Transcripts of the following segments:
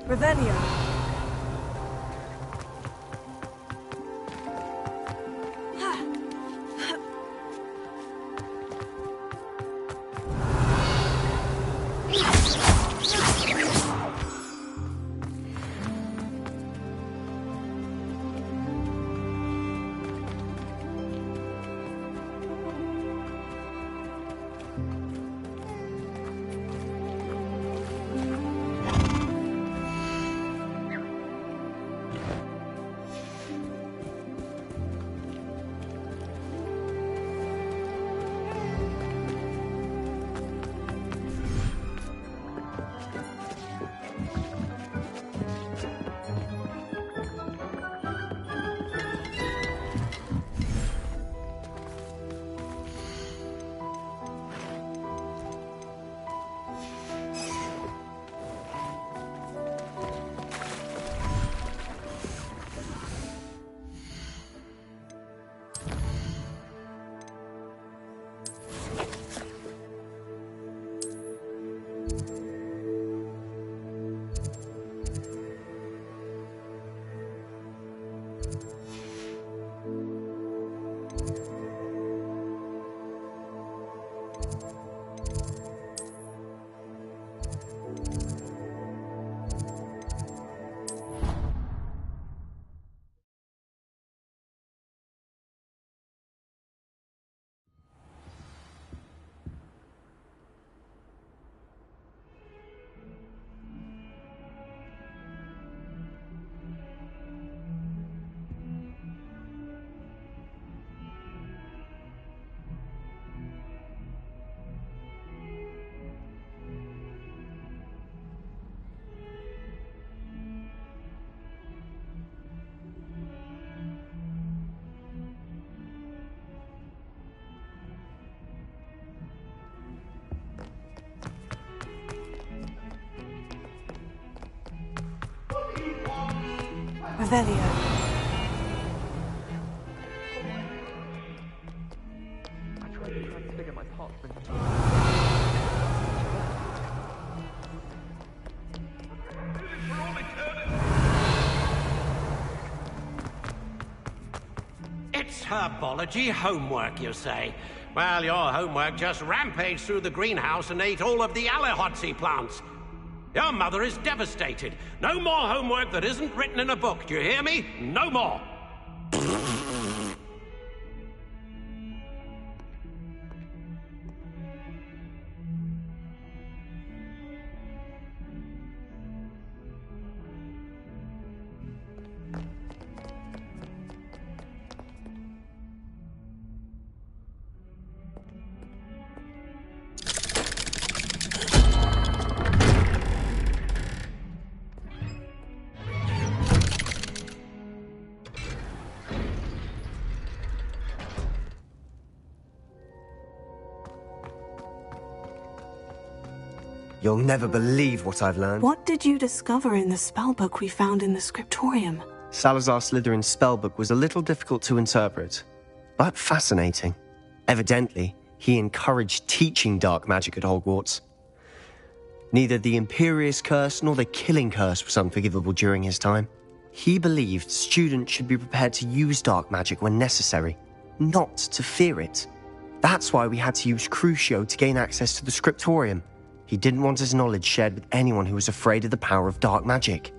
Revelio. Revelio. I tried to transfigure my parchment. It's herbology homework, you say? Well, your homework just rampaged through the greenhouse and ate all of the Alehotzi plants. Your mother is devastated. No more homework that isn't written in a book, do you hear me? No more! You'll never believe what I've learned. What did you discover in the spellbook we found in the scriptorium? Salazar Slytherin's spellbook was a little difficult to interpret, but fascinating. Evidently, he encouraged teaching dark magic at Hogwarts. Neither the Imperious Curse nor the Killing Curse was unforgivable during his time. He believed students should be prepared to use dark magic when necessary, not to fear it. That's why we had to use Crucio to gain access to the scriptorium. He didn't want his knowledge shared with anyone who was afraid of the power of dark magic.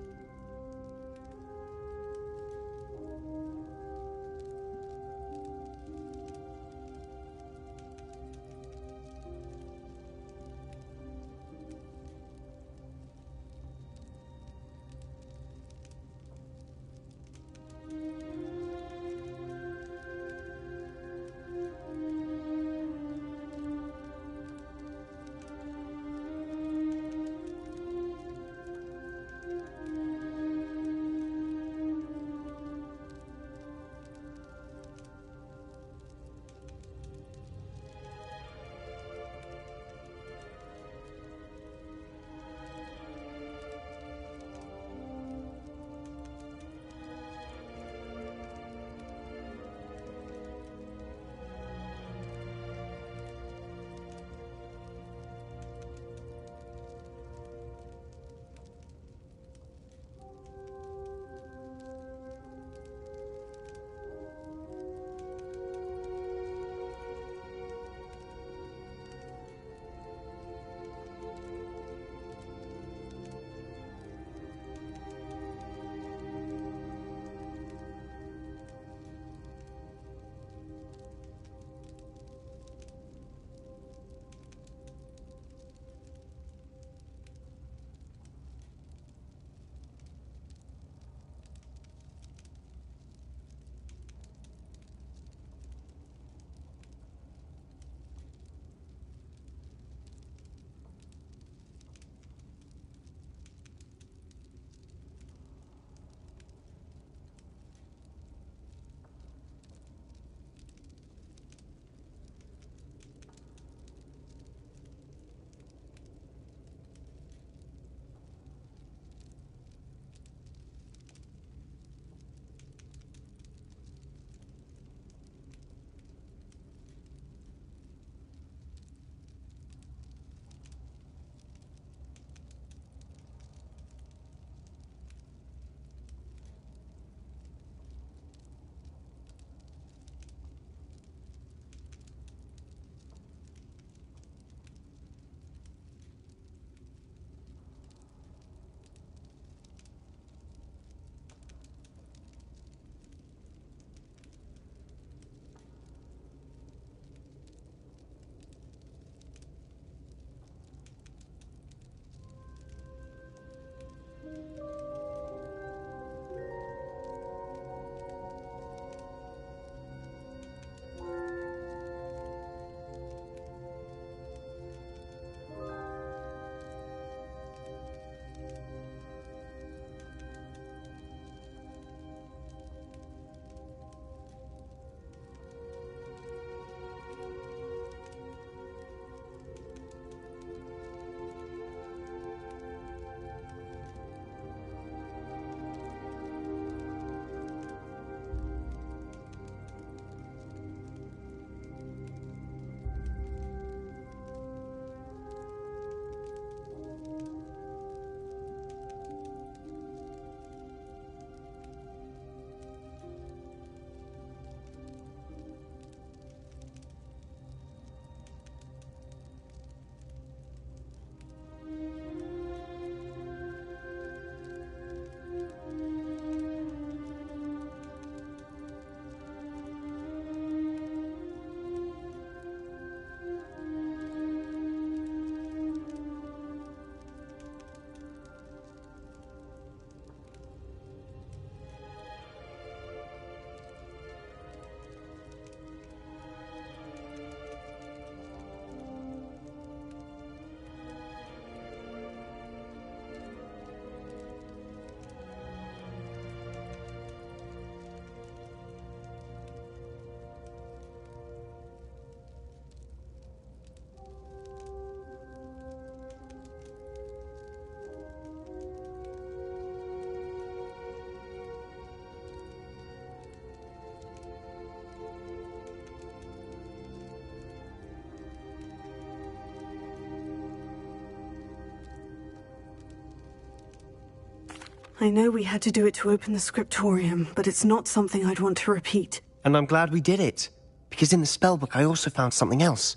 I know we had to do it to open the scriptorium, but it's not something I'd want to repeat. And I'm glad we did it, because in the spellbook I also found something else.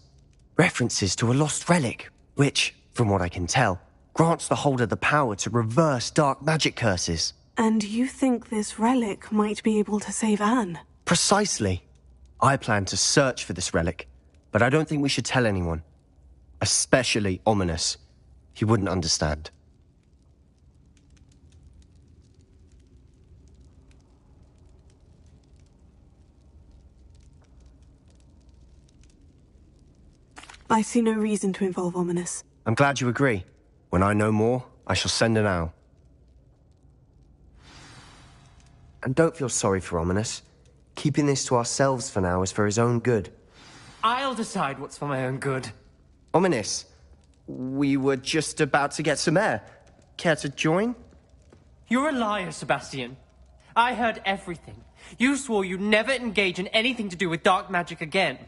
References to a lost relic, which, from what I can tell, grants the holder the power to reverse dark magic curses. And you think this relic might be able to save Anne? Precisely. I plan to search for this relic, but I don't think we should tell anyone. Especially Ominous. He wouldn't understand. I see no reason to involve Ominous. I'm glad you agree. When I know more, I shall send an owl. And don't feel sorry for Ominous. Keeping this to ourselves for now is for his own good. I'll decide what's for my own good. Ominous, we were just about to get some air. Care to join? You're a liar, Sebastian. I heard everything. You swore you'd never engage in anything to do with dark magic again.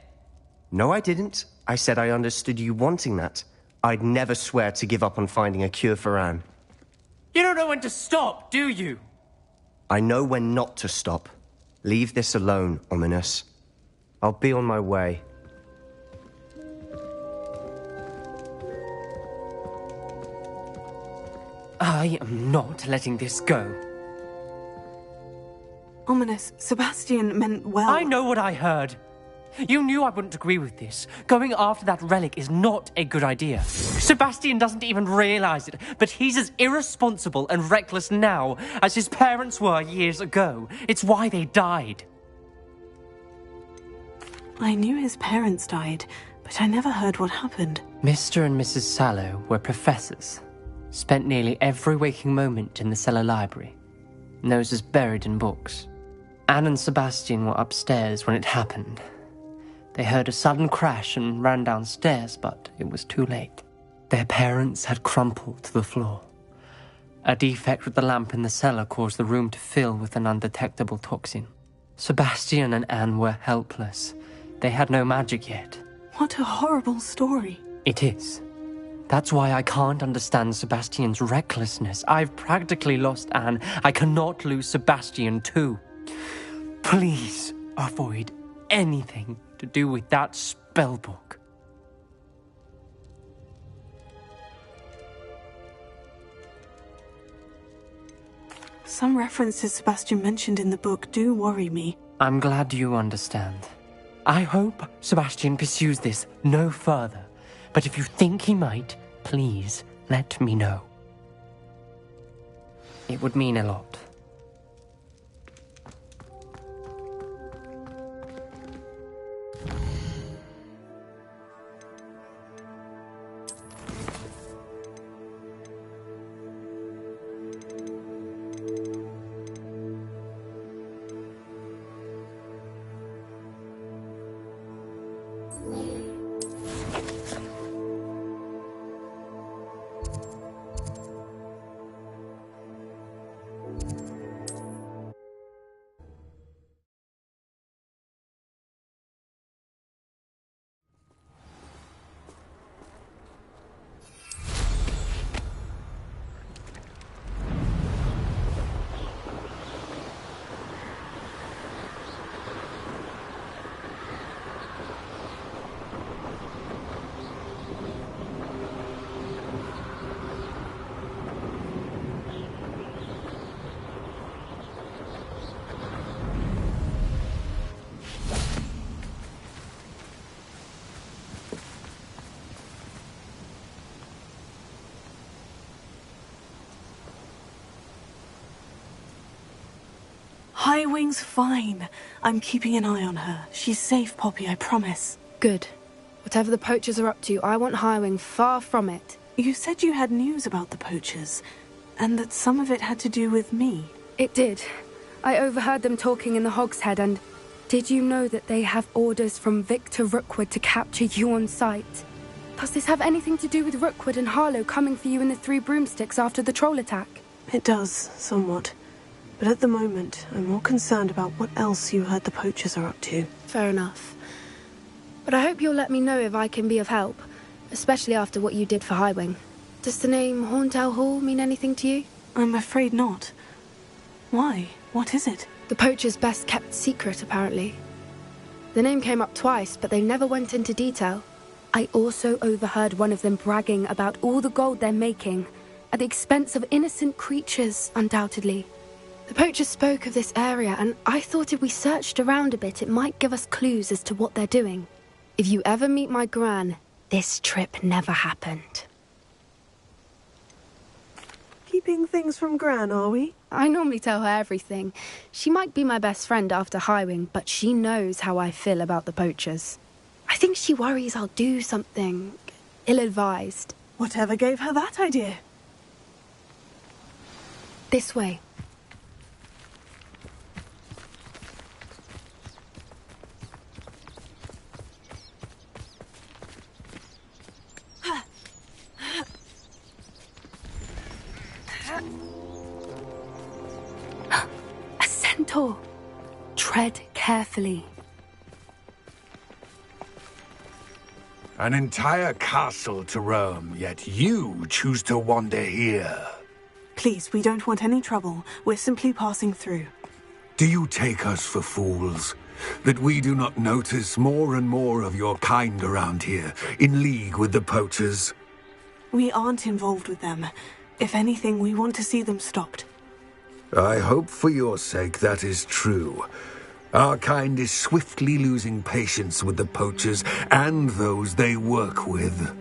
No, I didn't. I said I understood you wanting that. I'd never swear to give up on finding a cure for Anne. You don't know when to stop, do you? I know when not to stop. Leave this alone, Ominous. I'll be on my way. I am not letting this go. Ominous, Sebastian meant well. I know what I heard. You knew I wouldn't agree with this. Going after that relic is not a good idea. Sebastian doesn't even realize it, but he's as irresponsible and reckless now as his parents were years ago. It's why they died. I knew his parents died, but I never heard what happened. Mr. and Mrs. Sallow were professors. Spent nearly every waking moment in the cellar library. Noses buried in books. Anne and Sebastian were upstairs when it happened. They heard a sudden crash and ran downstairs, but it was too late. Their parents had crumpled to the floor. A defect with the lamp in the cellar caused the room to fill with an undetectable toxin. Sebastian and Anne were helpless. They had no magic yet. What a horrible story. It is. That's why I can't understand Sebastian's recklessness. I've practically lost Anne. I cannot lose Sebastian too. Please avoid anything to do with that spellbook. Some references Sebastian mentioned in the book do worry me. I'm glad you understand. I hope Sebastian pursues this no further. But if you think he might, please let me know. It would mean a lot. Highwing's fine. I'm keeping an eye on her. She's safe, Poppy, I promise. Good. Whatever the poachers are up to, I want Highwing far from it. You said you had news about the poachers, and that some of it had to do with me. It did. I overheard them talking in the Hogshead, and did you know that they have orders from Victor Rookwood to capture you on sight? Does this have anything to do with Rookwood and Harlow coming for you in the Three Broomsticks after the troll attack? It does, somewhat. But at the moment, I'm more concerned about what else you heard the poachers are up to. Fair enough. But I hope you'll let me know if I can be of help, especially after what you did for Highwing. Does the name Horntail Hall mean anything to you? I'm afraid not. Why? What is it? The poacher's best kept secret, apparently. The name came up twice, but they never went into detail. I also overheard one of them bragging about all the gold they're making, at the expense of innocent creatures, undoubtedly. The poacher spoke of this area, and I thought if we searched around a bit, it might give us clues as to what they're doing. If you ever meet my gran, this trip never happened. Keeping things from Gran, are we? I normally tell her everything. She might be my best friend after Highwing, but she knows how I feel about the poachers. I think she worries I'll do something ill-advised. Whatever gave her that idea? This way. A centaur. Tread carefully. An entire castle to roam, yet you choose to wander here. Please, we don't want any trouble. We're simply passing through. Do you take us for fools? That we do not notice more and more of your kind around here, in league with the poachers? We aren't involved with them. If anything, we want to see them stopped. I hope for your sake that is true. Our kind is swiftly losing patience with the poachers and those they work with.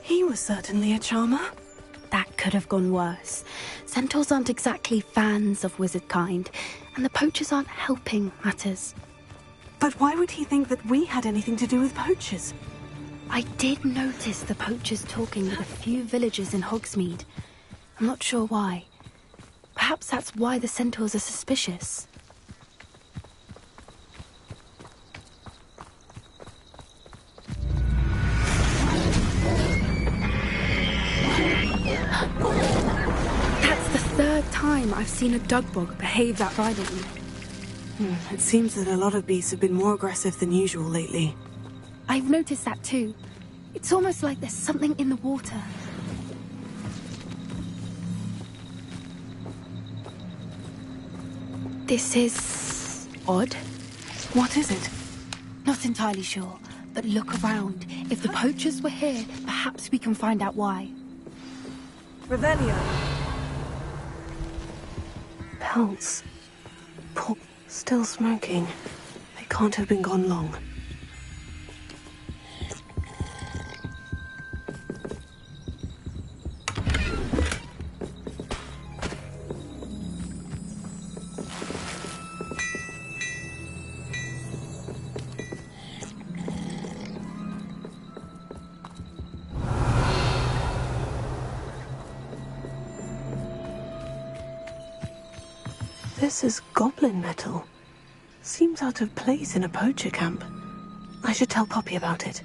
He was certainly a charmer. That could have gone worse. Centaurs aren't exactly fans of wizard kind, and the poachers aren't helping matters. But why would he think that we had anything to do with poachers? I did notice the poachers talking with a few villagers in Hogsmeade. I'm not sure why. Perhaps that's why the centaurs are suspicious. That's the third time I've seen a dugbog behave that violently. It seems that a lot of beasts have been more aggressive than usual lately. I've noticed that too. It's almost like there's something in the water. This is odd. What is it? Not entirely sure, but look around. If the poachers were here, perhaps we can find out why. Revelio. Pelts. Still smoking. They can't have been gone long. This is goblin metal. Seems out of place in a poacher camp. I should tell Poppy about it.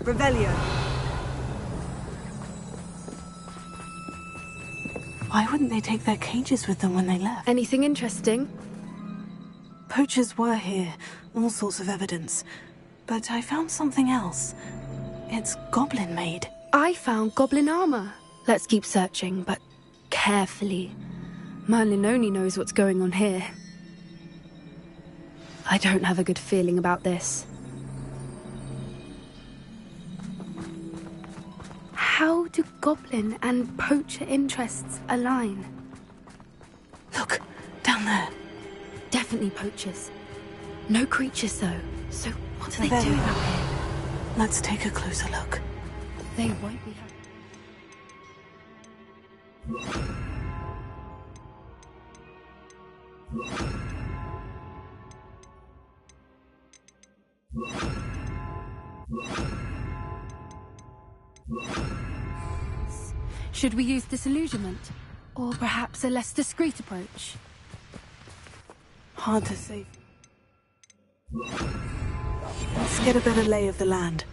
Revelio. Why wouldn't they take their cages with them when they left? Anything interesting? Poachers were here, all sorts of evidence. But I found something else. It's goblin-made. I found goblin armor. Let's keep searching, but carefully. Merlin only knows what's going on here. I don't have a good feeling about this. How do goblin and poacher interests align? Look, down there. Definitely poachers. No creatures, though. So what are they Revelio. doing up here? Let's take a closer look. They won't be happy. Should we use disillusionment? Or perhaps a less discreet approach? Hard to say. Let's get a better lay of the land.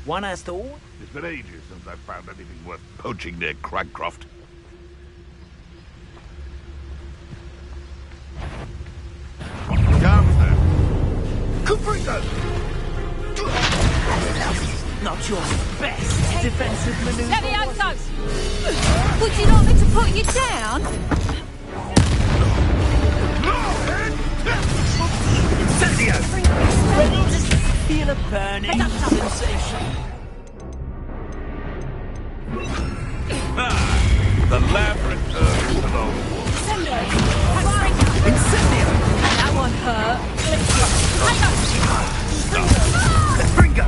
One has to all. It's been ages since I've found anything worth poaching near Cragcroft. Comes there. Caprico! Not your best defensive maneuver. Levioso! Would you like me to put you down? Incendio! Reynolds, feel a burning sensation. The lab returns to the wolf. Incendio! That one hurt. Bringo!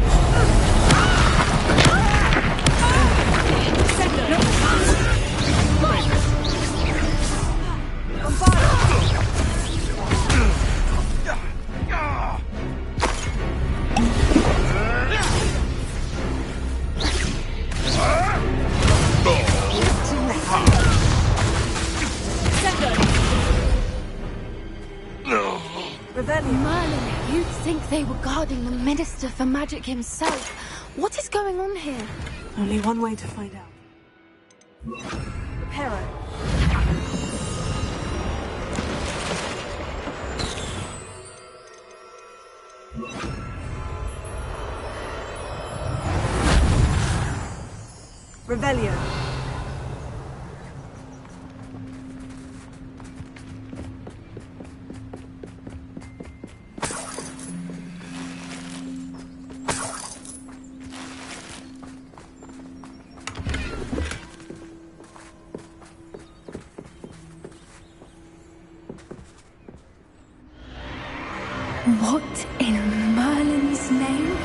Merlin, you'd think they were guarding the Minister for Magic himself. What is going on here? Only one way to find out. Pero. Revelio. What in Merlin's name?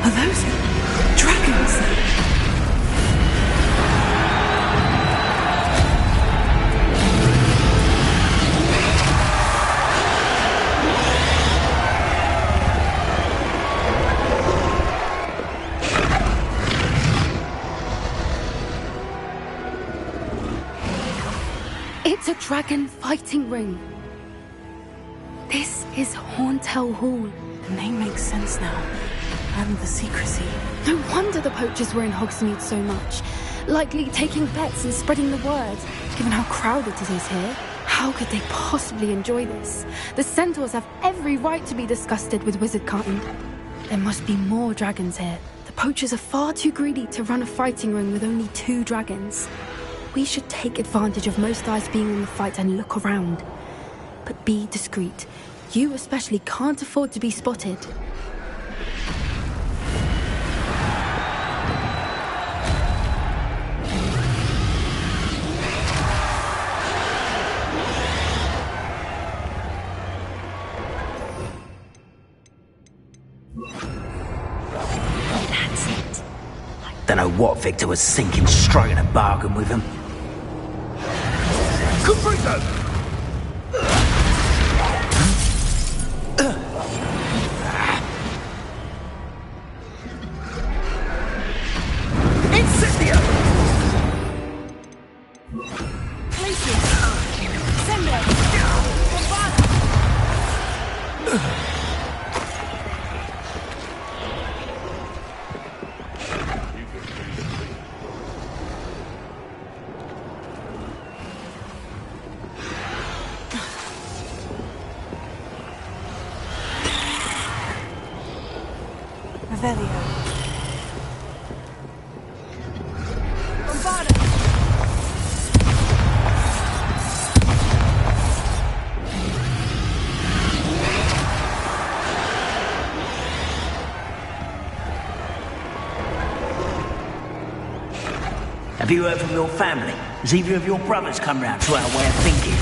Are those dragons? It's a dragon fighting ring. This is Horntail Hall. The name makes sense now. And the secrecy. No wonder the poachers were in Hogsmeade so much. Likely taking bets and spreading the word, given how crowded it is here. How could they possibly enjoy this? The centaurs have every right to be disgusted with wizardkind. There must be more dragons here. The poachers are far too greedy to run a fighting ring with only 2 dragons. We should take advantage of most eyes being on the fight and look around. But be discreet. You especially can't afford to be spotted. That's it. Don't know what Victor was thinking, striking a bargain with him. Caprico! Incendio! Places. Send it. Have you heard from your family? Has either of your brothers come round to our way of thinking?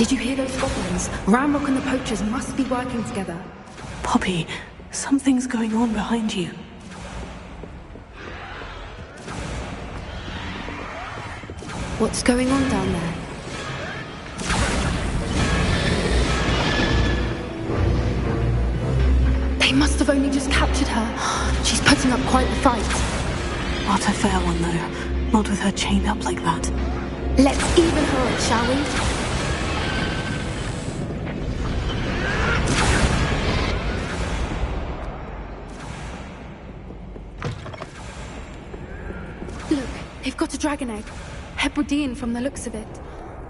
Did you hear those goblins? Ramrock and the poachers must be working together. Poppy, something's going on behind you. What's going on down there? They must have only just captured her. She's putting up quite the fight. Not a fair one, though. Not with her chained up like that. Let's even her up, shall we? Look, they've got a dragon egg. Hebridean from the looks of it.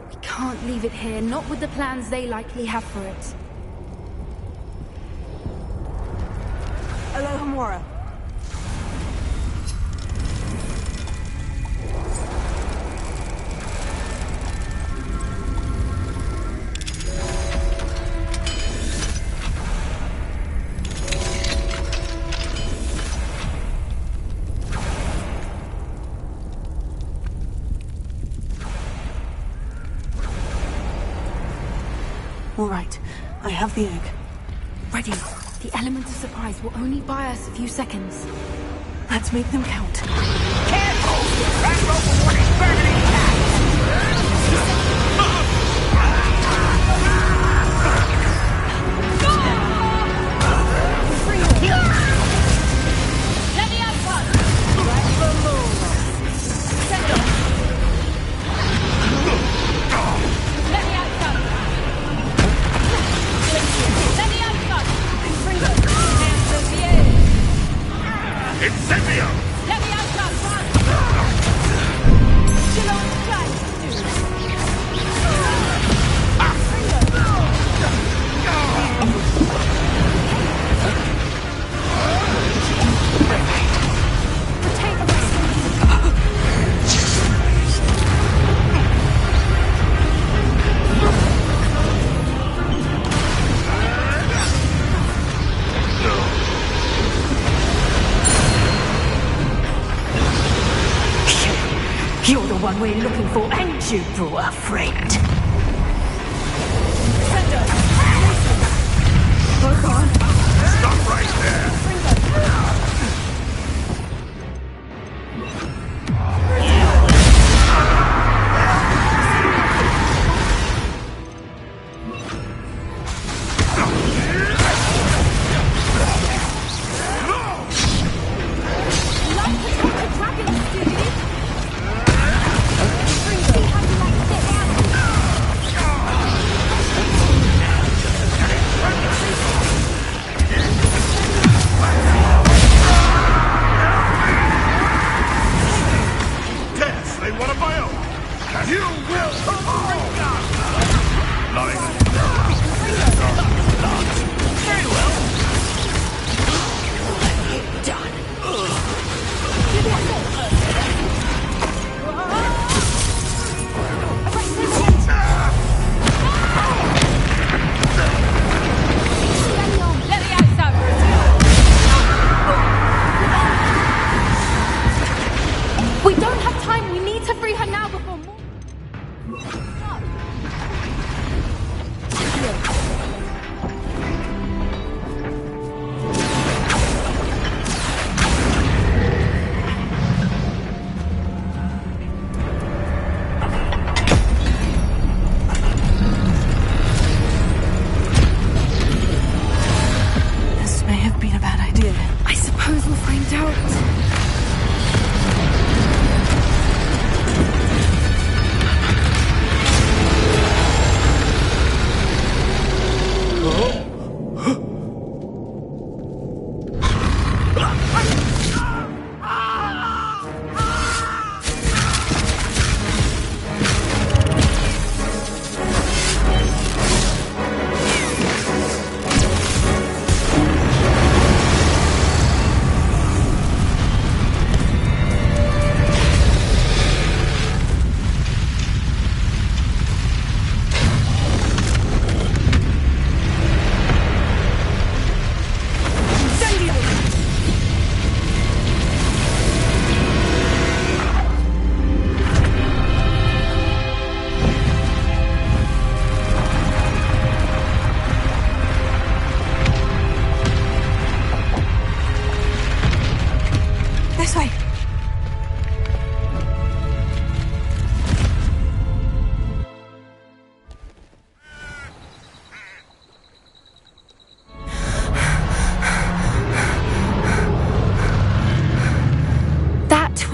We can't leave it here, not with the plans they likely have for it. Hello, Hamora. All right, I have the egg. Ready. The element of surprise will only buy us a few seconds. Let's make them count. Careful! That rope will want its burning Let me have fun! Right for more. Send off. Let me have fun. Let me have fun. Bring us. Hands of the air. Incendio! Let me have fun. Chill on Christ, You're the one we're looking for, and you brought a friend. Stop right there!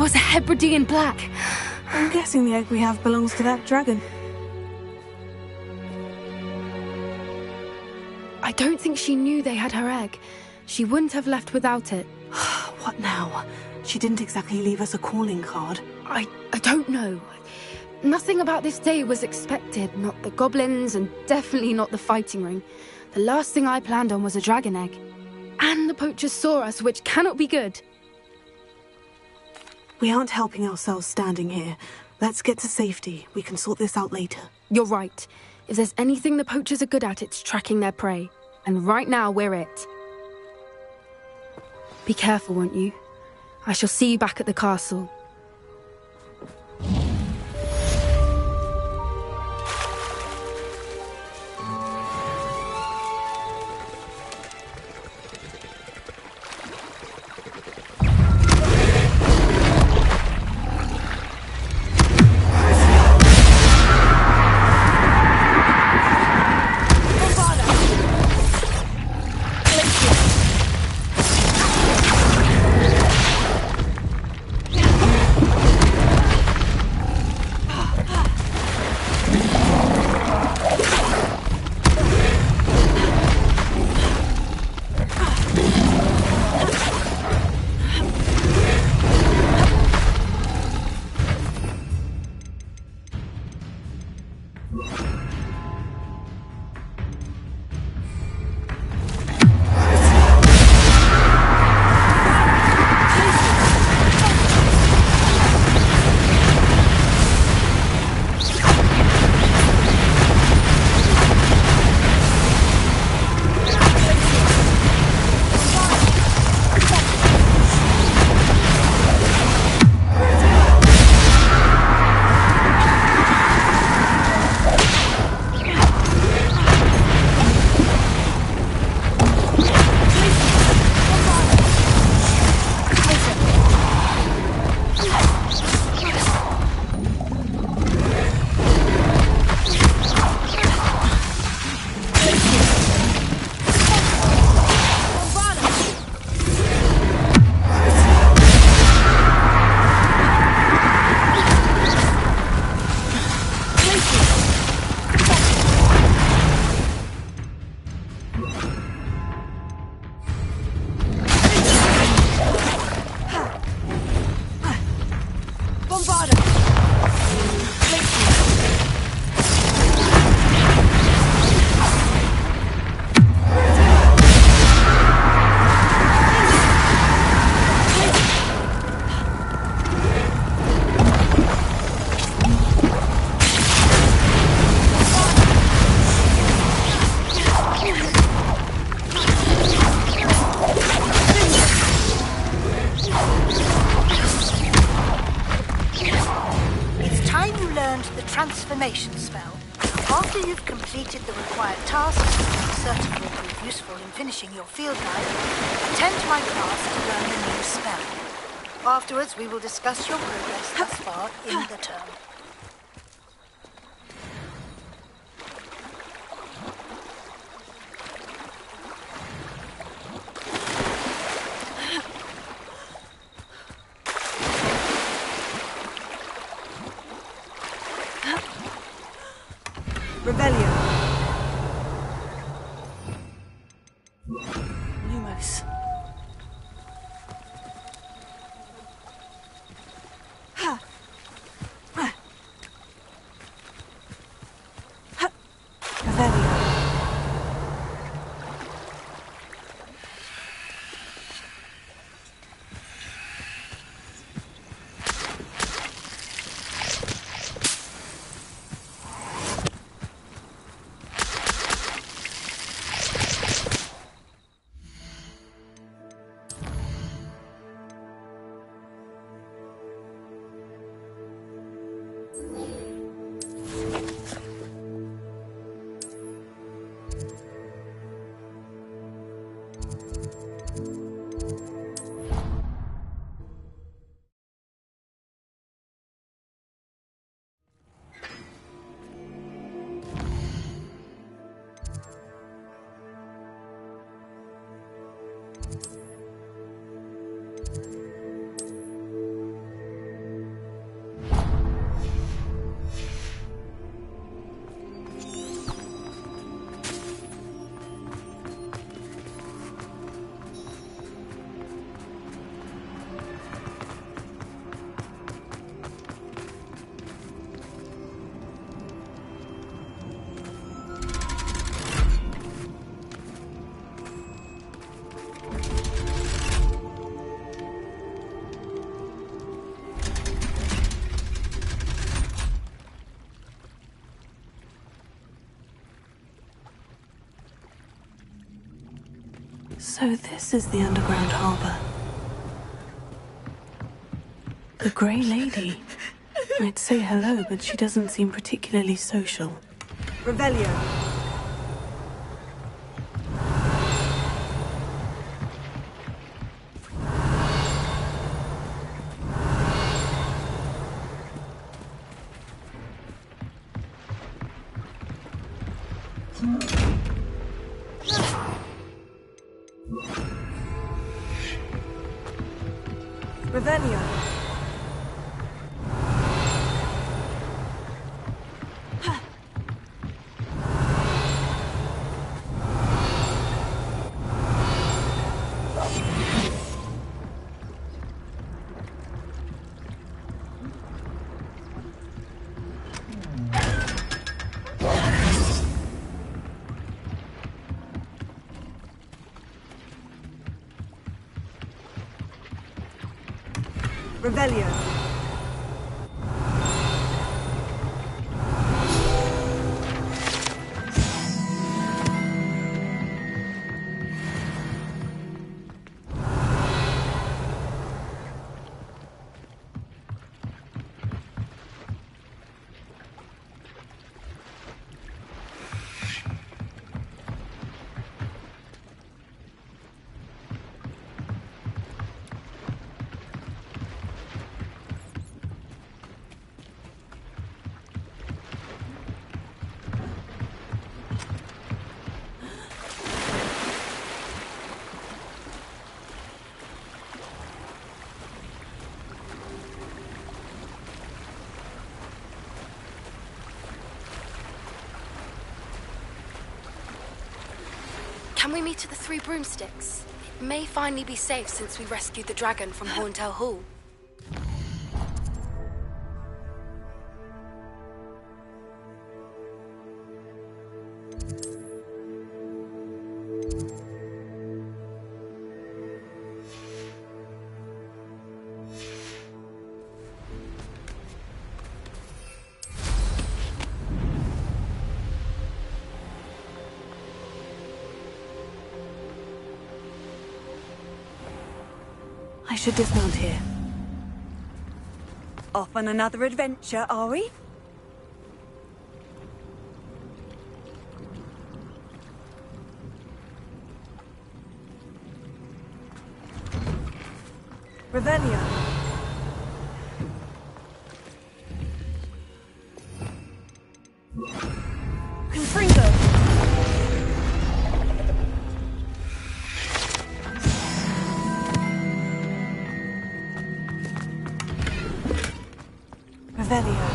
was a Hebridean black. I'm guessing the egg we have belongs to that dragon. I don't think she knew they had her egg. She wouldn't have left without it. What now? She didn't exactly leave us a calling card. I don't know. Nothing about this day was expected. Not the goblins, and definitely not the fighting ring. The last thing I planned on was a dragon egg. And the poachers saw us, which cannot be good. We aren't helping ourselves standing here. Let's get to safety. We can sort this out later. You're right. If there's anything the poachers are good at, it's tracking their prey. And right now, we're it. Be careful, won't you? I shall see you back at the castle. Transformation spell. After you've completed the required tasks, and certain will prove useful in finishing your field guide, attend my class to learn the new spell. Afterwards, we will discuss your progress thus far in the term. Rebellion. Lumos. Ha. Ha. Ha. Rebellion. So this is the underground harbour. The Grey Lady. I'd say hello, but she doesn't seem particularly social. Revelio. Revelio. Revelio. Can we meet at the Three Broomsticks? It may finally be safe since we rescued the dragon from Horntail Hall. I should dismount here. Off on another adventure, are we? Revelio. Confringo. Revelio.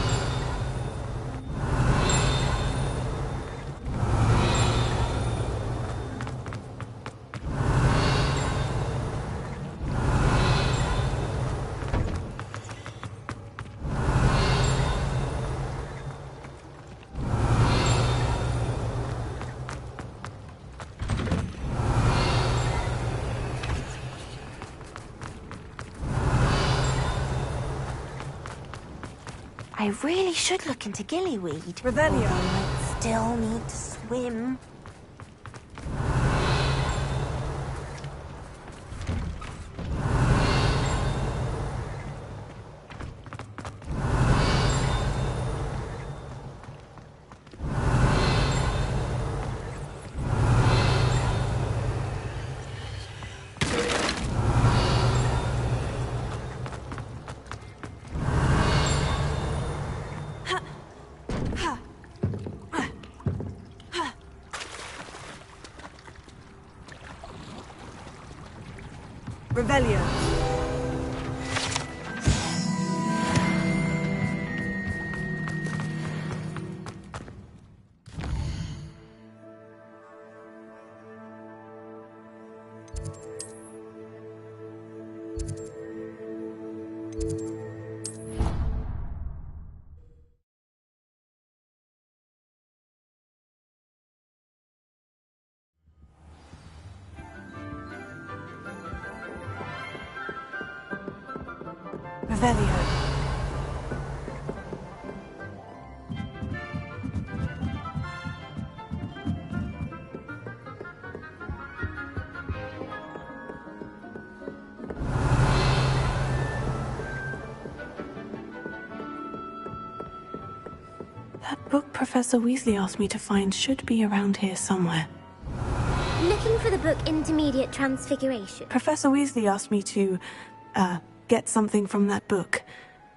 I really should look into gillyweed. Revelio. I still need to swim. Revelio. Revelio. That book Professor Weasley asked me to find should be around here somewhere. Looking for the book Intermediate Transfiguration. Professor Weasley asked me to, get something from that book.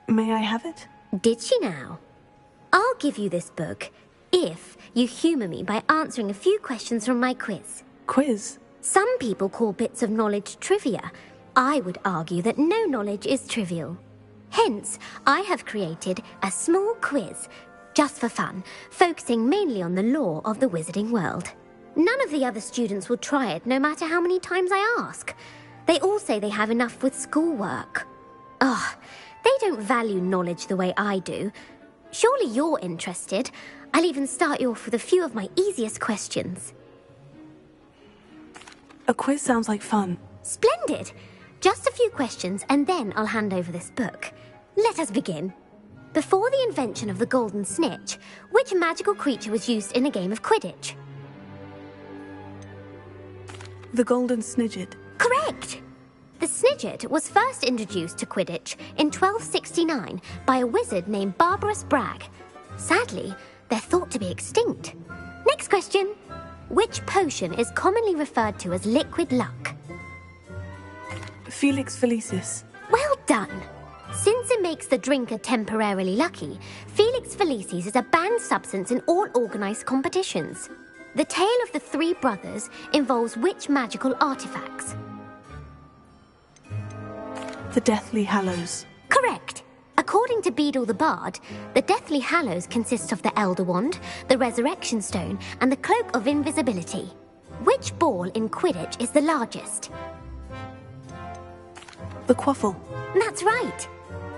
May I have it? Did she now? I'll give you this book if you humour me by answering a few questions from my quiz. Quiz? Some people call bits of knowledge trivia. I would argue that no knowledge is trivial. Hence, I have created a small quiz, just for fun, focusing mainly on the lore of the wizarding world. None of the other students will try it, no matter how many times I ask. They all say they have enough with schoolwork. Ugh, they don't value knowledge the way I do. Surely you're interested. I'll even start you off with a few of my easiest questions. A quiz sounds like fun. Splendid! Just a few questions, and then I'll hand over this book. Let us begin. Before the invention of the golden snitch, which magical creature was used in a game of Quidditch? The golden snidget. Correct! The snidget was first introduced to Quidditch in 1269 by a wizard named Barbarous Bragg. Sadly, they're thought to be extinct. Next question. Which potion is commonly referred to as liquid luck? Felix Felicis. Well done! Since it makes the drinker temporarily lucky, Felix Felicis is a banned substance in all organised competitions. The tale of the three brothers involves which magical artifacts? The Deathly Hallows. Correct! According to Beedle the Bard, the Deathly Hallows consists of the Elder Wand, the Resurrection Stone, and the Cloak of Invisibility. Which ball in Quidditch is the largest? The Quaffle. That's right!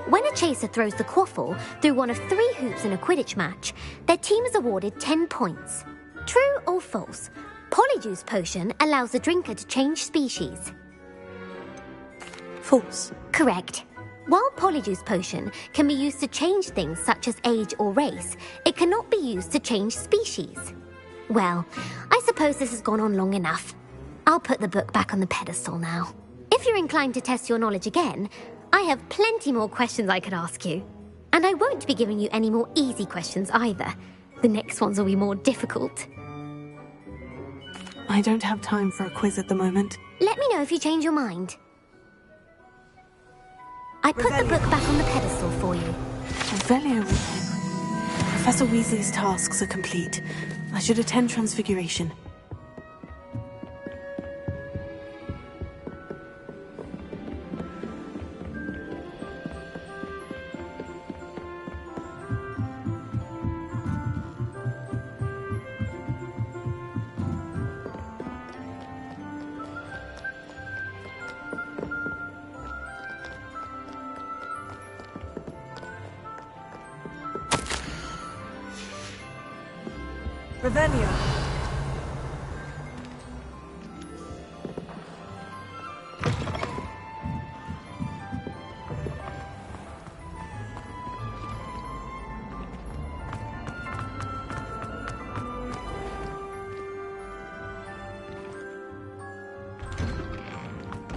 When a chaser throws the quaffle through one of 3 hoops in a Quidditch match, their team is awarded 10 points. True or false? Polyjuice potion allows the drinker to change species. False. Correct. While Polyjuice potion can be used to change things such as age or race, it cannot be used to change species. Well, I suppose this has gone on long enough. I'll put the book back on the pedestal now. If you're inclined to test your knowledge again, I have plenty more questions I could ask you. And I won't be giving you any more easy questions either. The next ones will be more difficult. I don't have time for a quiz at the moment. Let me know if you change your mind. I put the book back on the pedestal for you. Revelio. Professor Weasley's tasks are complete. I should attend Transfiguration. Revelio.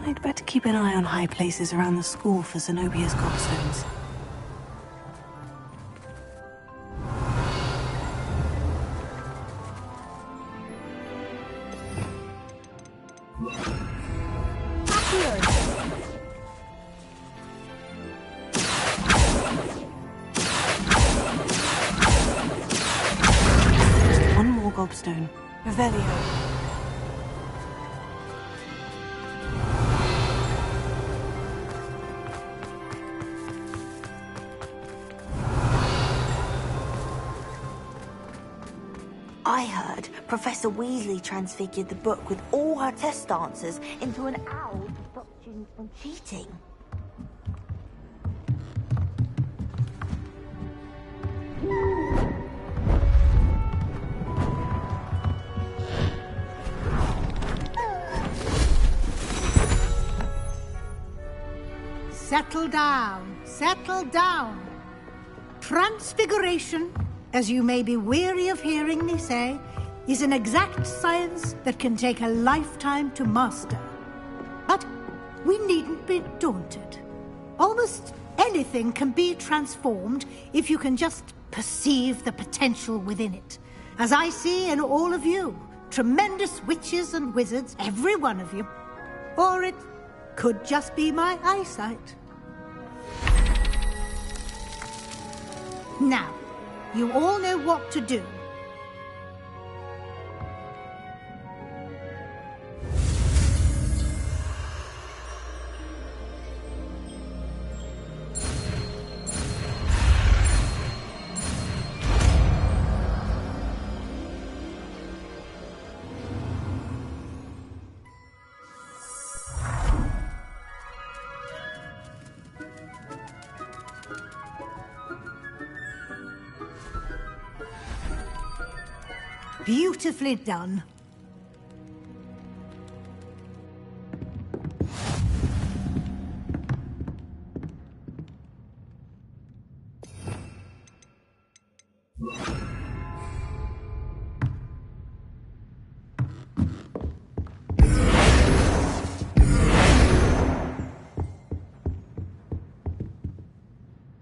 I'd better keep an eye on high places around the school for Zenobia's gobstones. One more gobstone. Revelio. I heard Professor Weasley transfigured the book with all her test answers into an owl to stop students from cheating. Settle down, settle down. Transfiguration, as you may be weary of hearing me say, is an exact science that can take a lifetime to master. But we needn't be daunted. Almost anything can be transformed if you can just perceive the potential within it, as I see in all of you. Tremendous witches and wizards, every one of you. Or it could just be my eyesight. Now, you all know what to do. Beautifully done.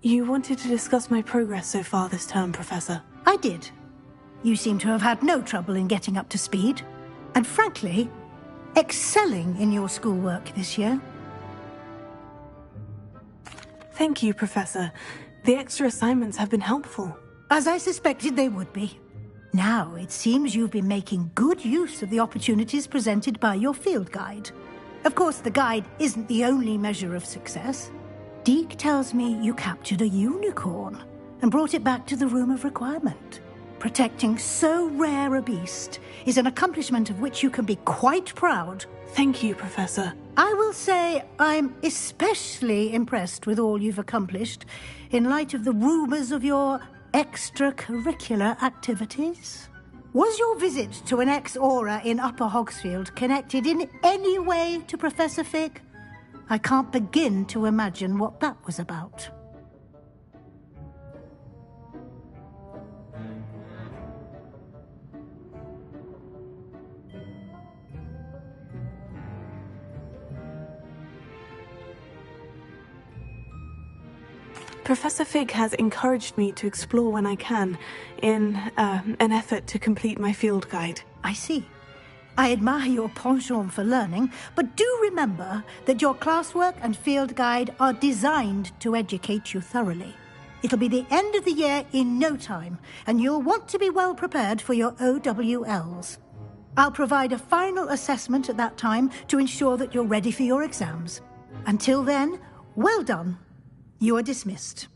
You wanted to discuss my progress so far this term, Professor. I did. You seem to have had no trouble in getting up to speed, and frankly, excelling in your schoolwork this year. Thank you, Professor. The extra assignments have been helpful. As I suspected they would be. Now, it seems you've been making good use of the opportunities presented by your field guide. Of course, the guide isn't the only measure of success. Deke tells me you captured a unicorn and brought it back to the Room of Requirement. Protecting so rare a beast is an accomplishment of which you can be quite proud. Thank you, Professor. I will say I'm especially impressed with all you've accomplished in light of the rumours of your extracurricular activities. Was your visit to an ex-aura in Upper Hogsfield connected in any way to Professor Fig? I can't begin to imagine what that was about. Professor Fig has encouraged me to explore when I can, in an effort to complete my field guide. I see. I admire your penchant for learning, but do remember that your classwork and field guide are designed to educate you thoroughly. It'll be the end of the year in no time, and you'll want to be well prepared for your OWLs. I'll provide a final assessment at that time to ensure that you're ready for your exams. Until then, well done. You are dismissed.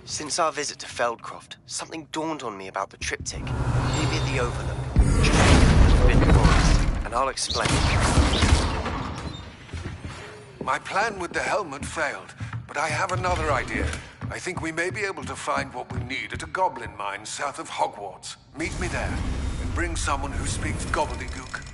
Since our visit to Feldcroft, something dawned on me about the triptych. Maybe at the Overlook. Just forbidden forest, and I'll explain. My plan with the helmet failed, but I have another idea. I think we may be able to find what we need at a goblin mine south of Hogwarts. Meet me there, and bring someone who speaks gobbledygook.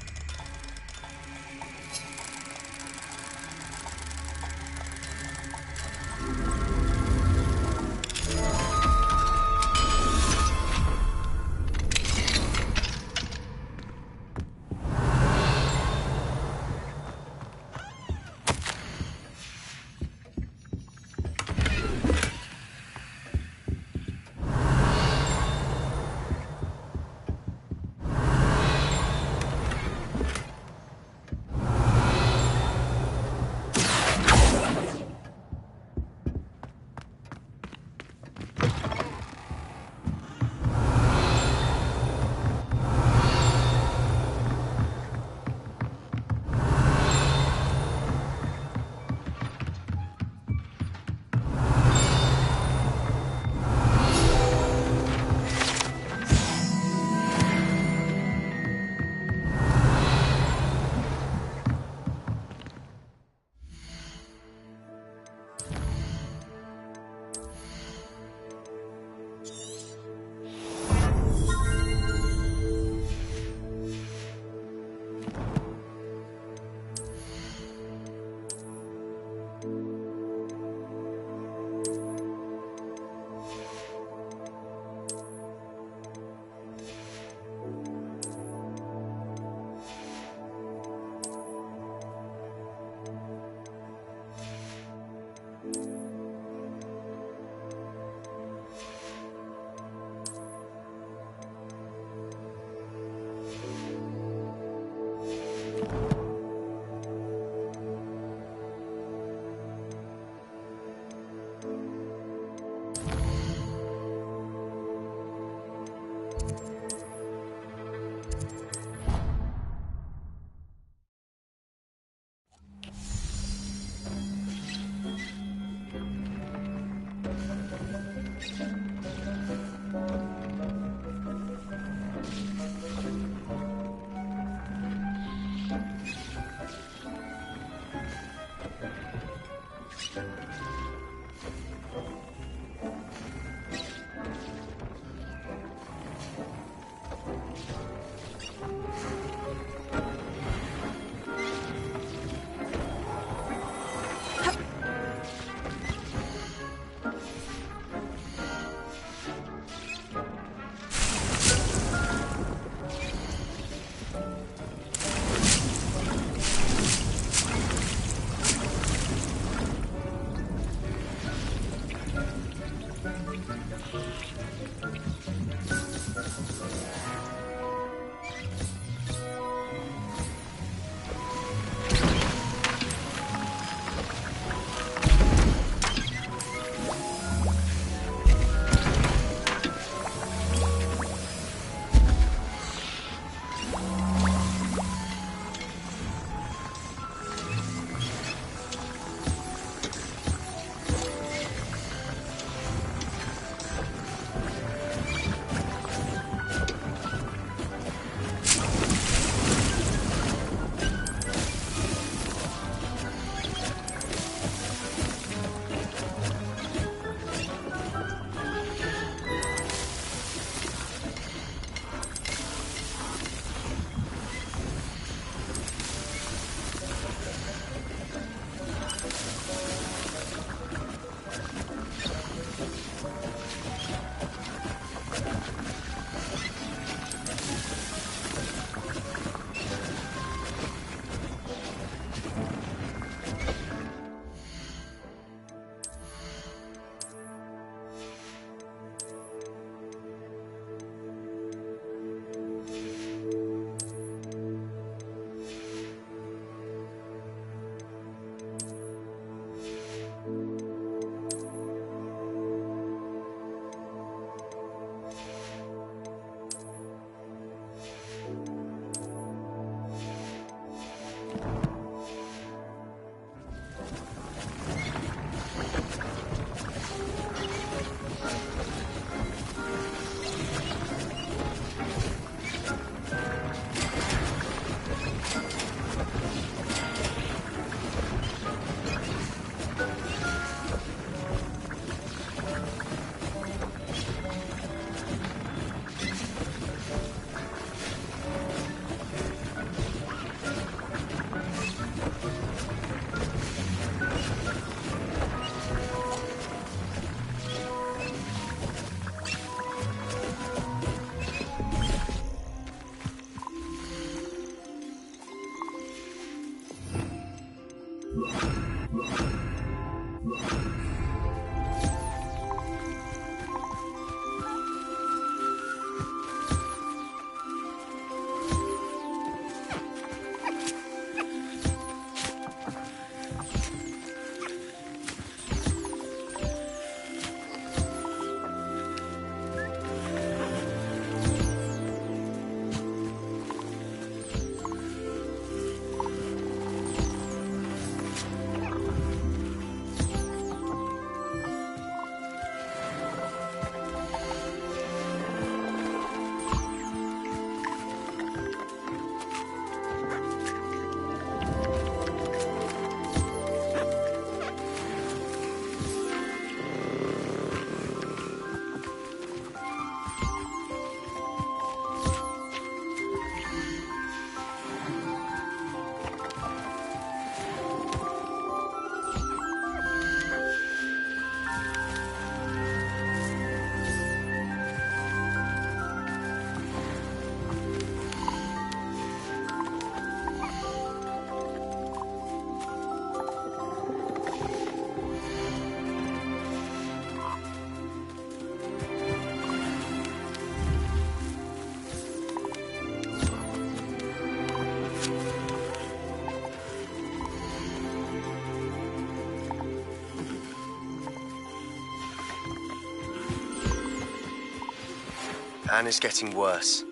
Anne is getting worse.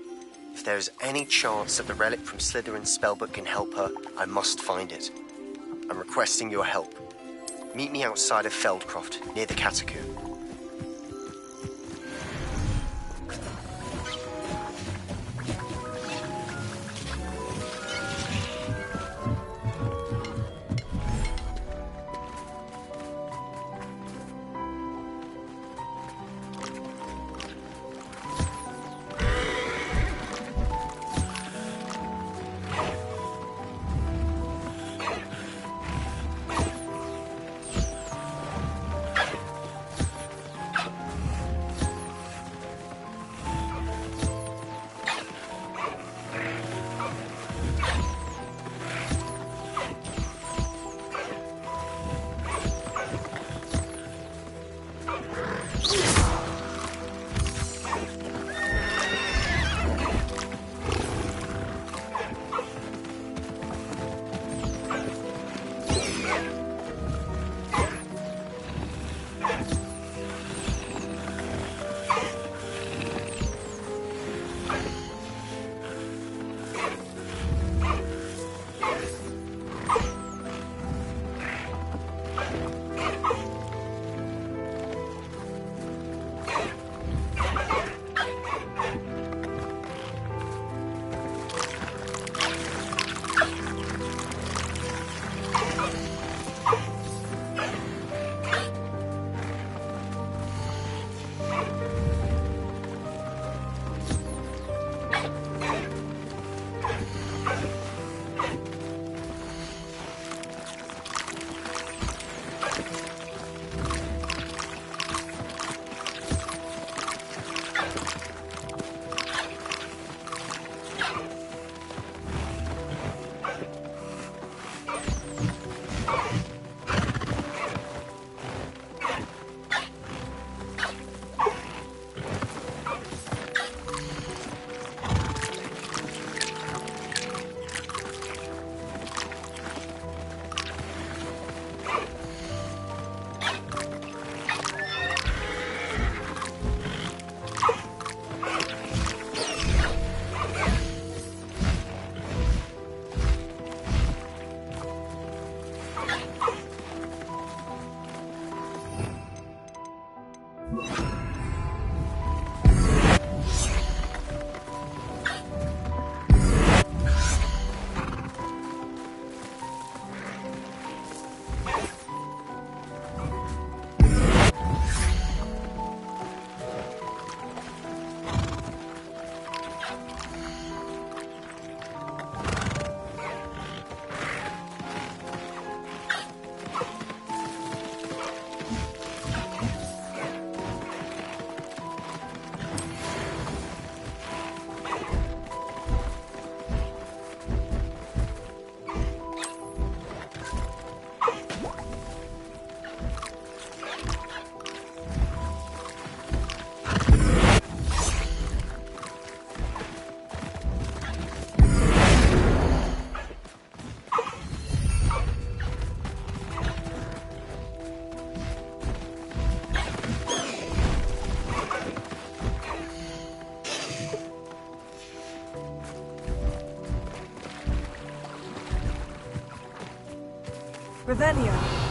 If there is any chance that the relic from Slytherin's spellbook can help her, I must find it. I'm requesting your help. Meet me outside of Feldcroft, near the Catacomb. Revelio.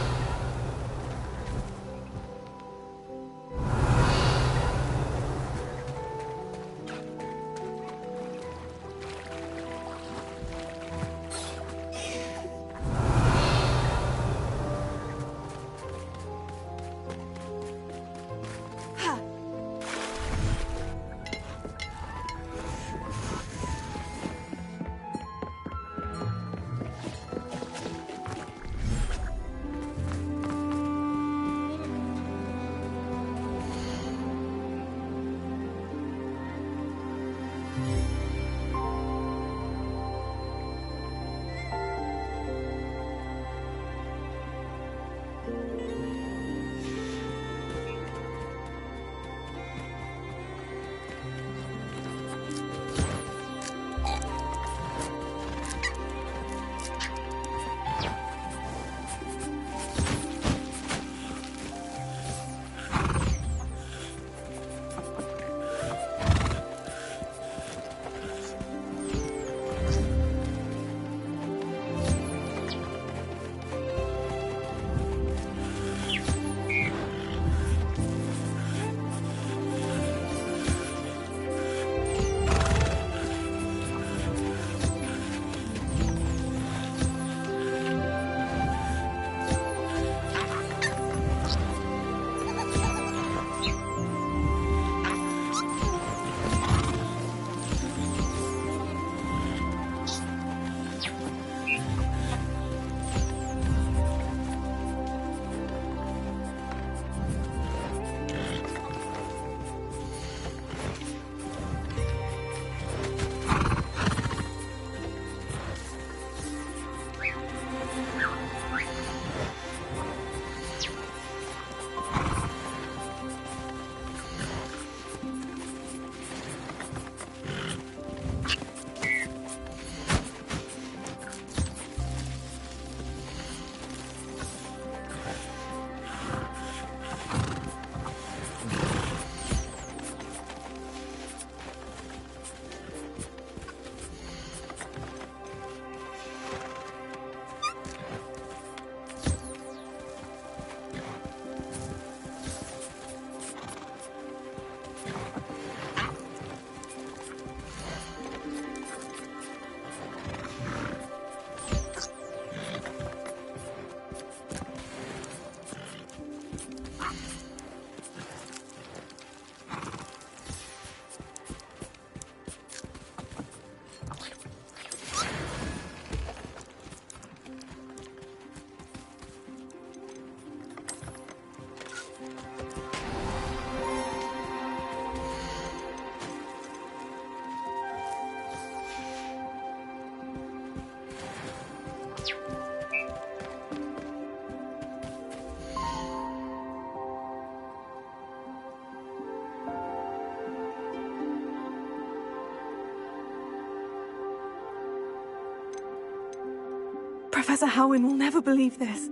Professor Howin will never believe this.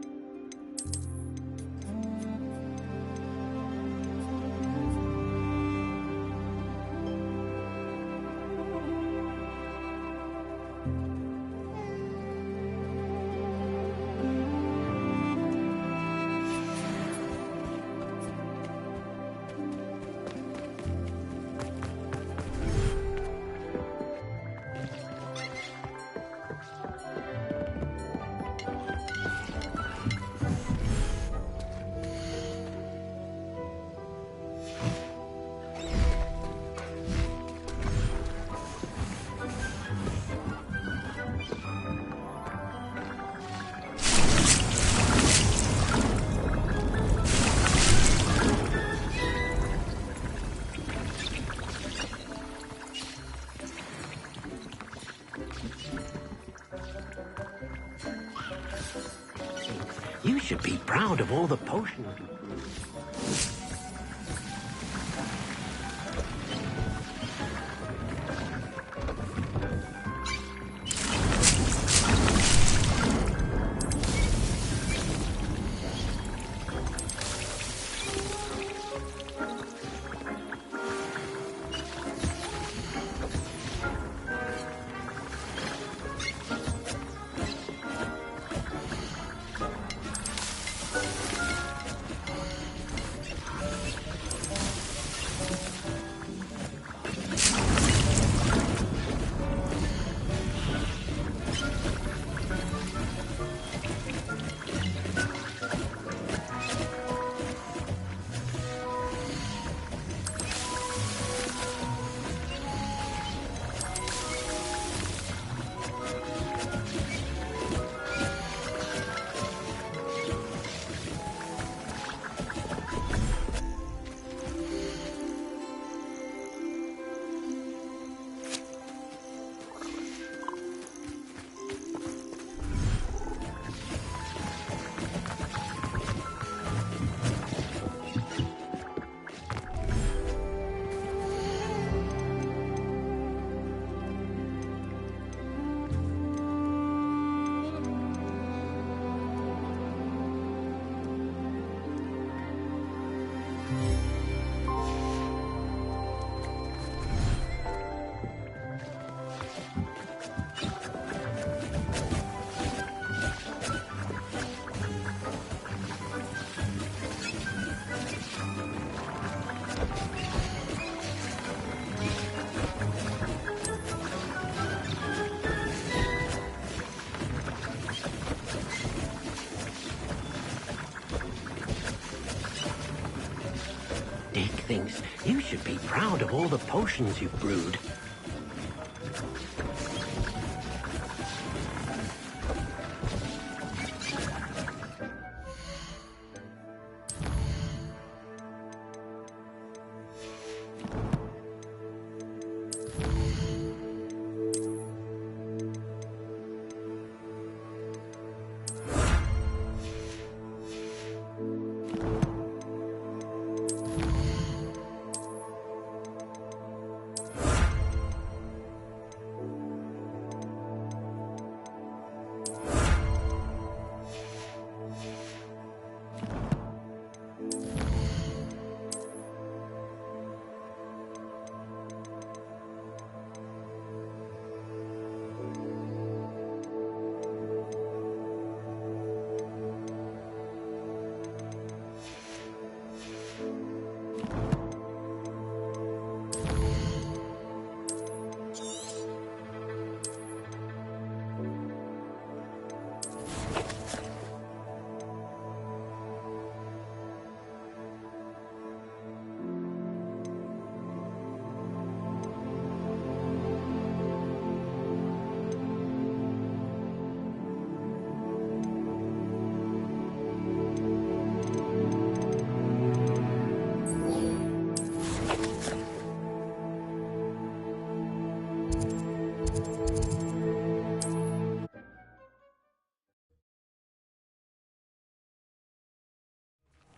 You should be proud of all the potions. thinks you should be proud of all the potions you've brewed.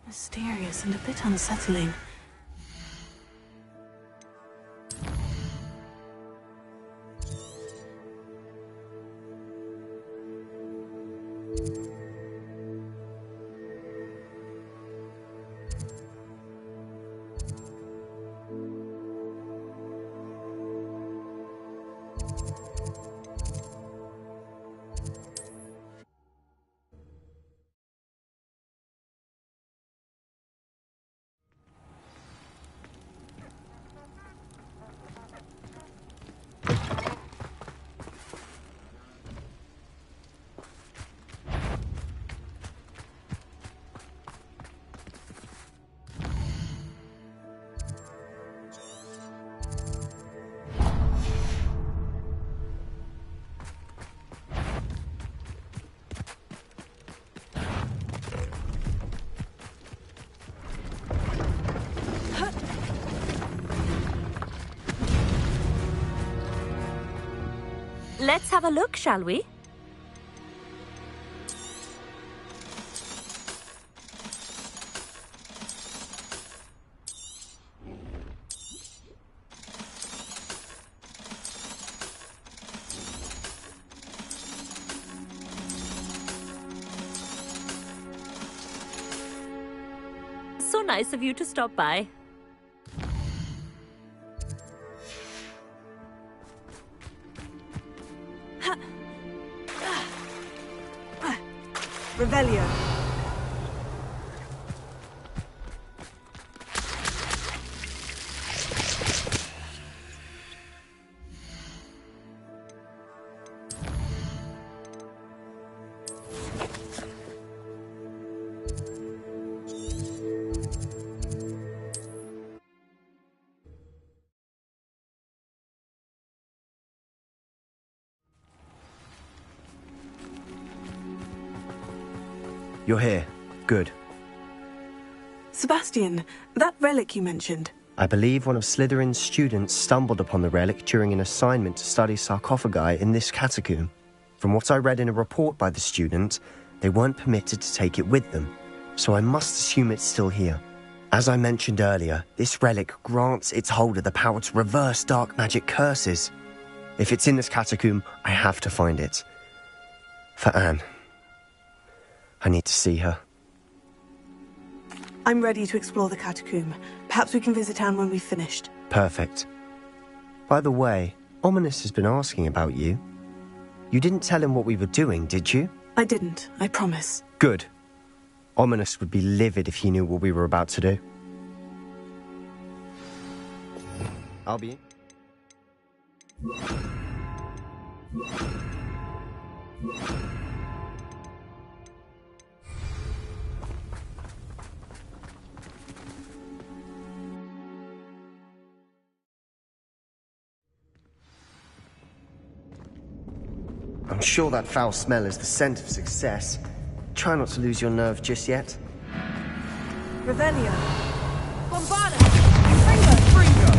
Mysterious and a bit unsettling. Let's have a look, shall we? So nice of you to stop by. Revelio. You're here. Good. Sebastian, that relic you mentioned. I believe one of Slytherin's students stumbled upon the relic during an assignment to study sarcophagi in this catacomb. From what I read in a report by the student, they weren't permitted to take it with them, so I must assume it's still here. As I mentioned earlier, this relic grants its holder the power to reverse dark magic curses. If it's in this catacomb, I have to find it. For Anne. I need to see her. I'm ready to explore the catacomb. Perhaps we can visit Anne when we've finished. Perfect. By the way, Ominous has been asking about you. You didn't tell him what we were doing, did you? I didn't, I promise. Good. Ominous would be livid if he knew what we were about to do. I'll be in. I'm sure that foul smell is the scent of success. Try not to lose your nerve just yet. Revelio. Bombarda! Confringo!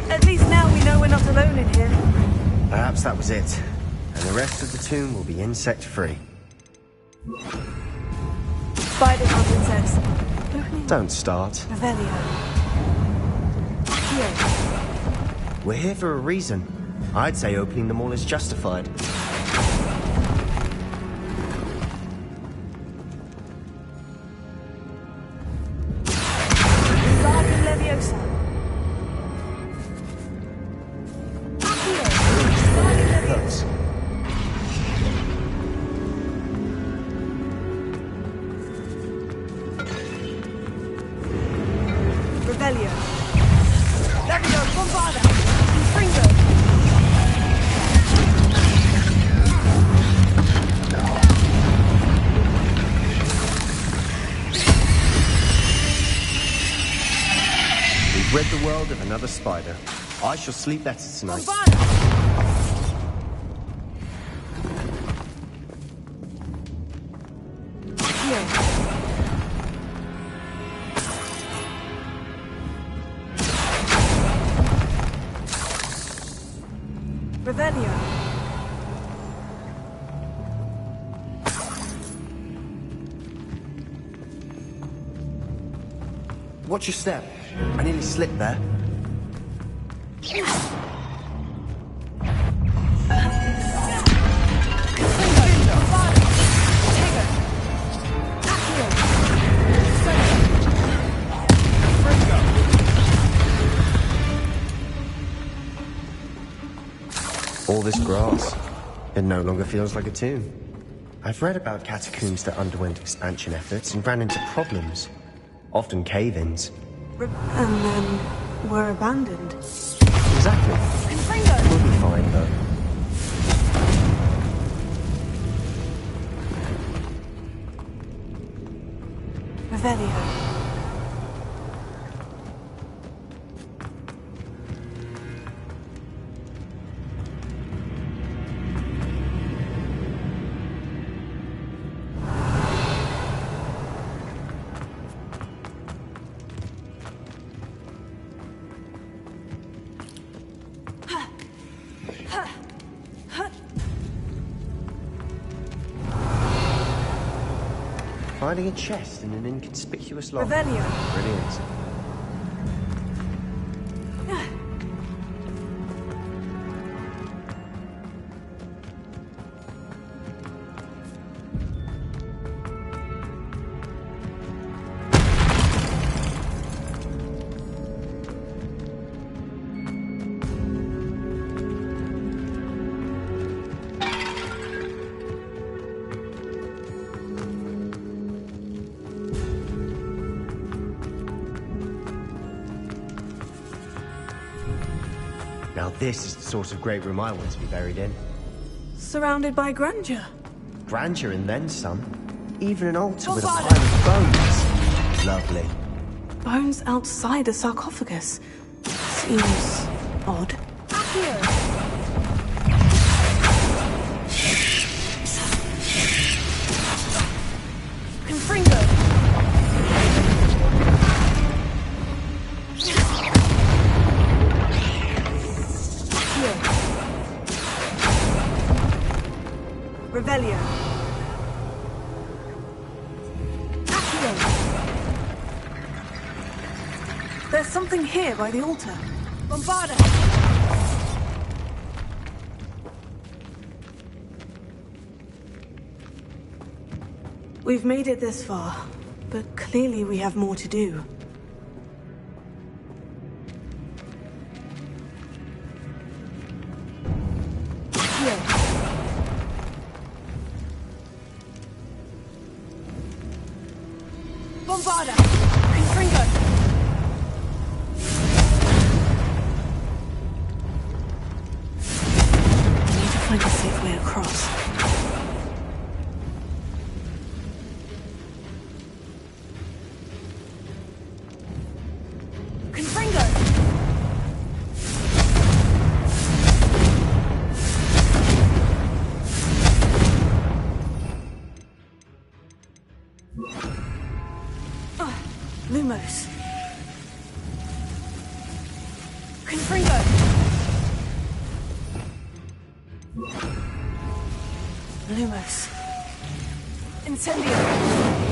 At least now we know we're not alone in here. Perhaps that was it. And the rest of the tomb will be insect-free. Spider hunter insects. Don't start. Revelio. Here. We're here for a reason. I'd say opening them all is justified. Wingardium Leviosa. Here. Wingardium Leviosa. Revelio. Levio, Bombarda. Confringo. We've rid the world of another spider. I shall sleep better tonight. Here. Revelio. Watch your step. I nearly slipped there. All this grass. It no longer feels like a tomb. I've read about catacombs that underwent expansion efforts and ran into problems. Often cave-ins. And then were abandoned. Exactly. We'll be fine, though. Revelio. Finding a chest in an inconspicuous lock. Revelio. Brilliant. Now this is the sort of great room I want to be buried in. Surrounded by grandeur. Grandeur and then some. Even an altar with a pile of bones. Lovely. Bones outside a sarcophagus. Seems odd. Confringo. Revelio. There's something here by the altar. Bombarda. We've made it this far, but clearly we have more to do. Bombarda. Confringo. I need to find a safe way across. Confringo! Lumos. Incendio!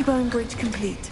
Bone bridge complete.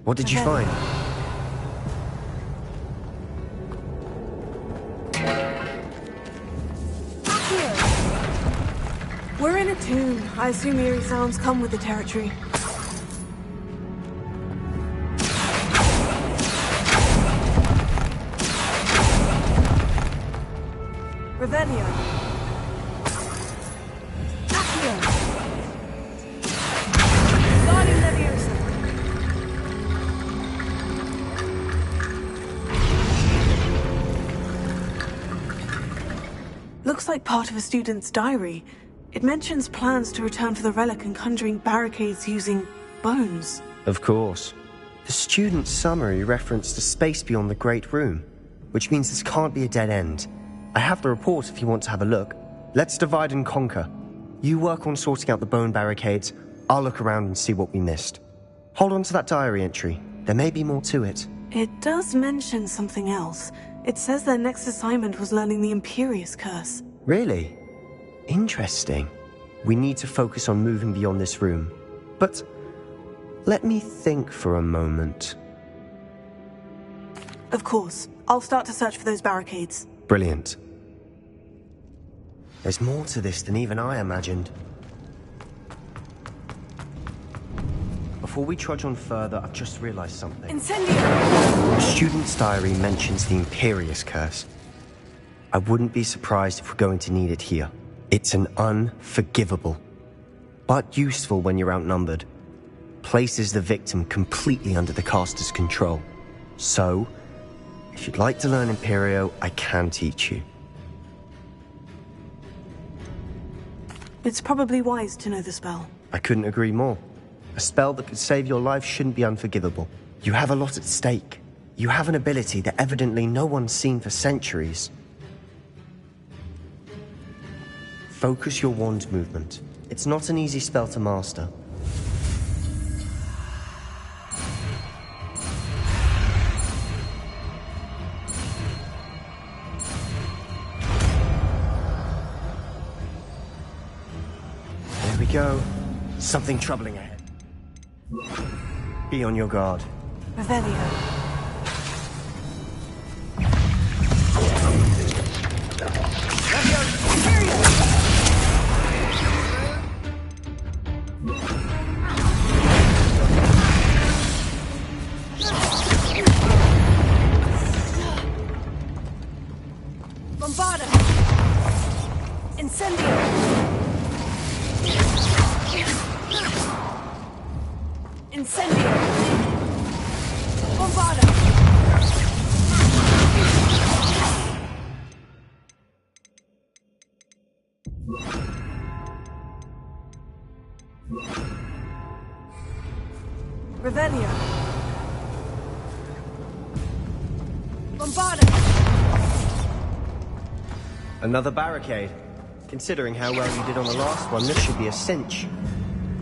What did you find? We're in a tomb. I assume eerie sounds come with the territory. Revelio. Accio. Guardian Leviosa. Looks like part of a student's diary. It mentions plans to return for the relic and conjuring barricades using bones. Of course. The student's summary referenced a space beyond the Great Room, which means this can't be a dead end. I have the report if you want to have a look. Let's divide and conquer. You work on sorting out the bone barricades. I'll look around and see what we missed. Hold on to that diary entry. There may be more to it. It does mention something else. It says their next assignment was learning the Imperious Curse. Really? Interesting. We need to focus on moving beyond this room. But let me think for a moment. Of course. I'll start to search for those barricades. Brilliant. There's more to this than even I imagined. Before we trudge on further, I've just realized something. Incendio! The student's diary mentions the Imperious Curse. I wouldn't be surprised if we're going to need it here. It's an unforgivable, but useful when you're outnumbered. Places the victim completely under the caster's control. So, if you'd like to learn Imperio, I can teach you. It's probably wise to know the spell. I couldn't agree more. A spell that could save your life shouldn't be unforgivable. You have a lot at stake. You have an ability that evidently no one's seen for centuries. Focus your wand movement. It's not an easy spell to master. There we go. Something troubling ahead. Be on your guard. Revelio. Incendio! Bombarda! Revelio! Bombarda! Another barricade. Considering how well you did on the last one, this should be a cinch.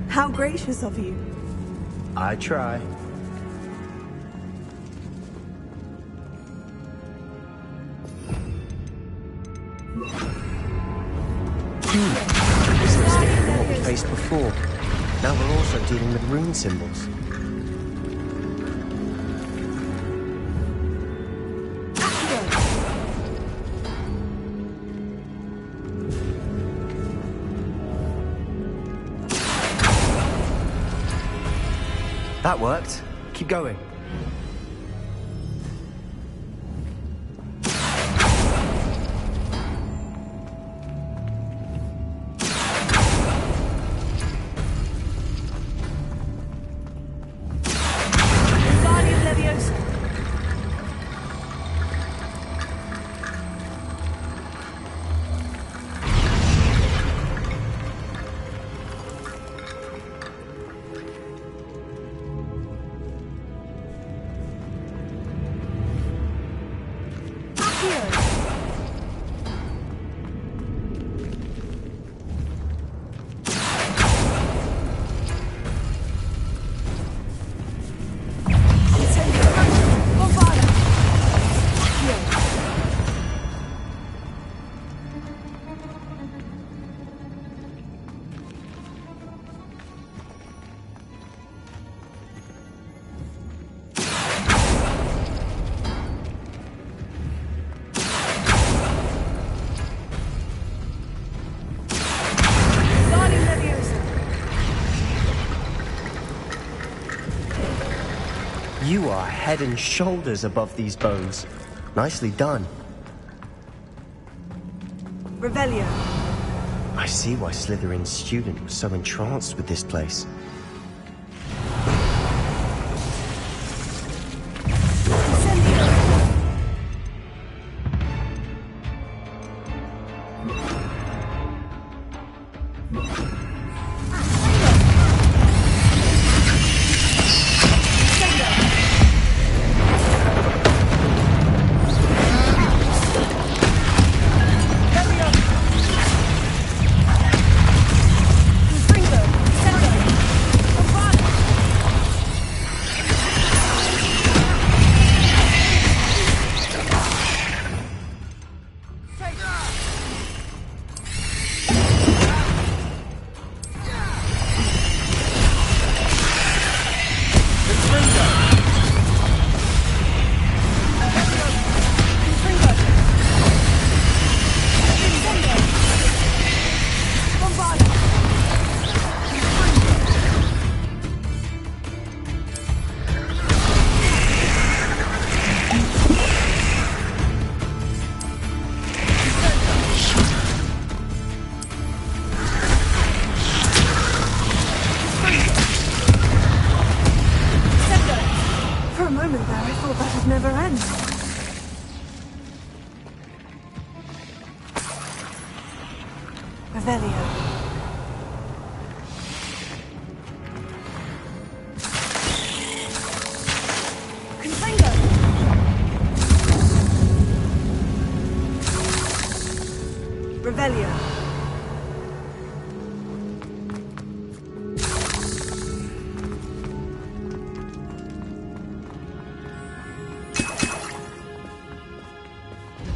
How gracious of you. I try. This looks different from what we faced before. Now we're also dealing with rune symbols. That worked. Keep going. You are head and shoulders above these bones. Nicely done. Revelio. I see why Slytherin's student was so entranced with this place.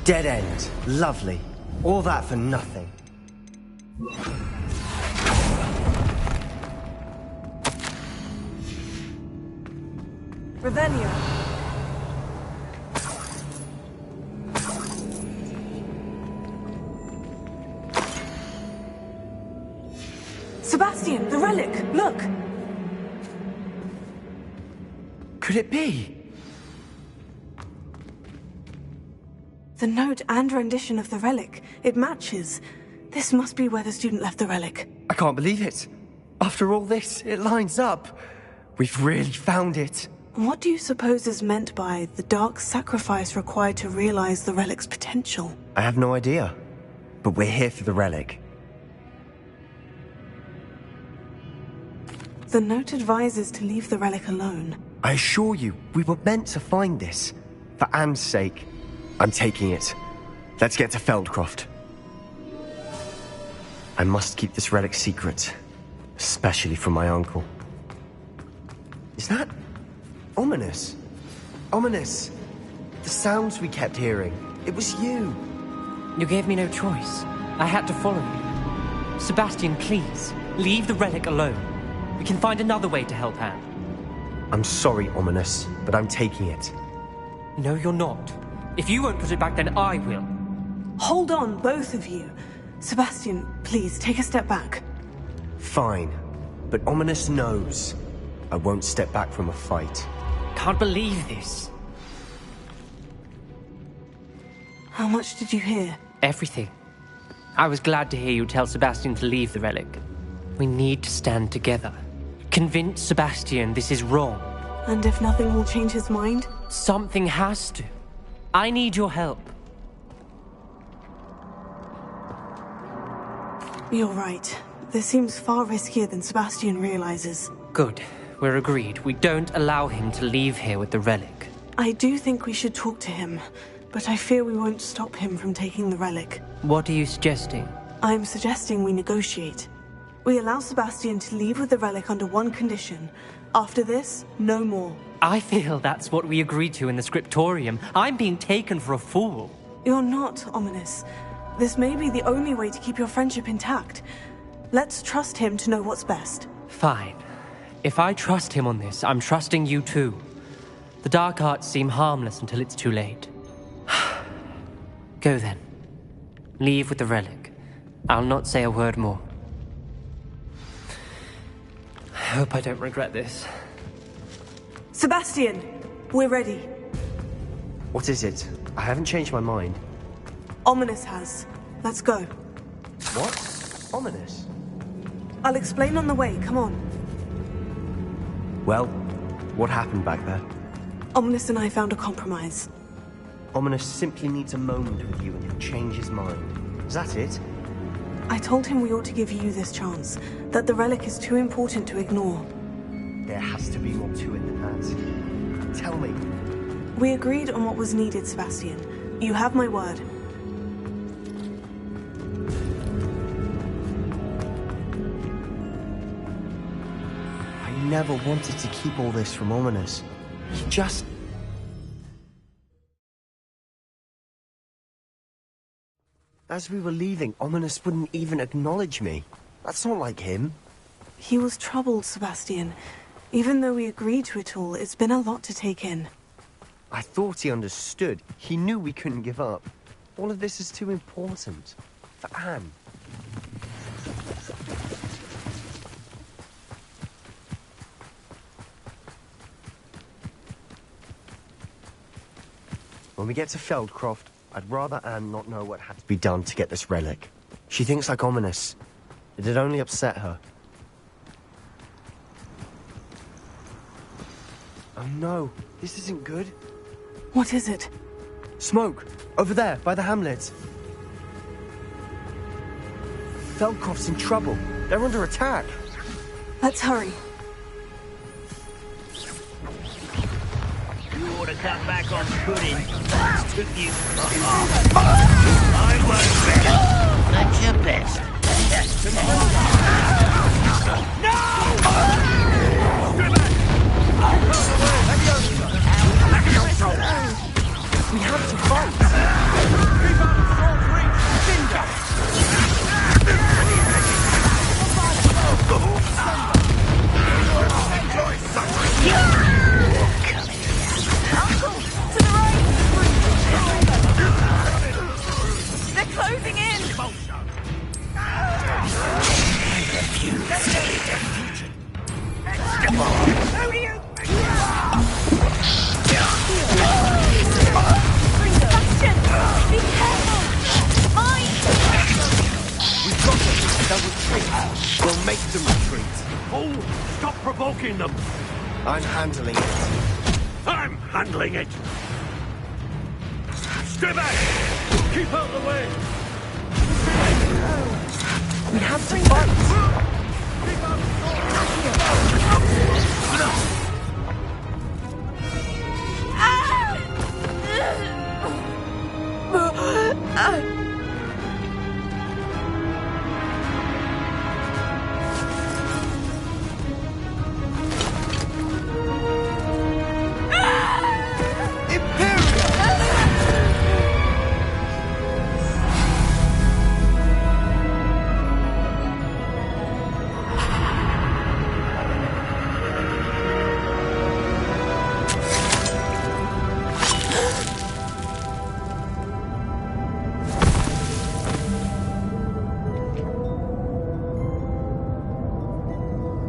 Dead end. Lovely. All that for nothing. Revelio. Sebastian, the relic! Look! Could it be? The note and rendition of the relic. It matches. This must be where the student left the relic. I can't believe it. After all this, it lines up. We've really found it. What do you suppose is meant by the dark sacrifice required to realize the relic's potential? I have no idea. But we're here for the relic. The note advises to leave the relic alone. I assure you, we were meant to find this. For Anne's sake. I'm taking it. Let's get to Feldcroft. I must keep this relic secret. Especially from my uncle. Is that... ominous? Ominous! The sounds we kept hearing. It was you. You gave me no choice. I had to follow you. Sebastian, please, leave the relic alone. We can find another way to help Anne. I'm sorry, Ominous, but I'm taking it. No, you're not. If you won't put it back, then I will. Hold on, both of you. Sebastian, please, take a step back. Fine. But Ominous knows. I won't step back from a fight. Can't believe this. How much did you hear? Everything. I was glad to hear you tell Sebastian to leave the relic. We need to stand together. Convince Sebastian this is wrong. And if nothing will change his mind? Something has to. I need your help. You're right. This seems far riskier than Sebastian realizes. Good. We're agreed. We don't allow him to leave here with the relic. I do think we should talk to him, but I fear we won't stop him from taking the relic. What are you suggesting? I'm suggesting we negotiate. We allow Sebastian to leave with the relic under one condition. After this, no more. I feel that's what we agreed to in the scriptorium. I'm being taken for a fool. You're not, Ominous. This may be the only way to keep your friendship intact. Let's trust him to know what's best. Fine. If I trust him on this, I'm trusting you too. The dark arts seem harmless until it's too late. Go then. Leave with the relic. I'll not say a word more. I hope I don't regret this. Sebastian! We're ready. What is it? I haven't changed my mind. Ominous has. Let's go. What? Ominous? I'll explain on the way, come on. Well, what happened back there? Ominous and I found a compromise. Ominous simply needs a moment with you and he'll change his mind. Is that it? I told him we ought to give you this chance, that the relic is too important to ignore. There has to be more to it than that. Tell me. We agreed on what was needed, Sebastian. You have my word. I never wanted to keep all this from Ominous. He just... As we were leaving, Ominous wouldn't even acknowledge me. That's not like him. He was troubled, Sebastian. Even though we agreed to it all, it's been a lot to take in. I thought he understood. He knew we couldn't give up. All of this is too important. For Anne. When we get to Feldcroft, I'd rather Anne not know what had to be done to get this relic. She thinks like Ominous. It'd only upset her. Oh no, this isn't good. What is it? Smoke! Over there, by the hamlet. Feldcroft's in trouble. They're under attack. Let's hurry. You ought to cut back on pudding. That's took you. I won't bet. That's your best. We have to fight! Keep out of sword's reach! Cinder! Uncle, to the right! They're closing in! Who do you... Sebastian! Be careful! Mine! We've got them! They'll retreat! We'll make them retreat! Fool! Stop provoking them! I'm handling it. I'm handling it! Stay back! Keep out of the way! We have to fight!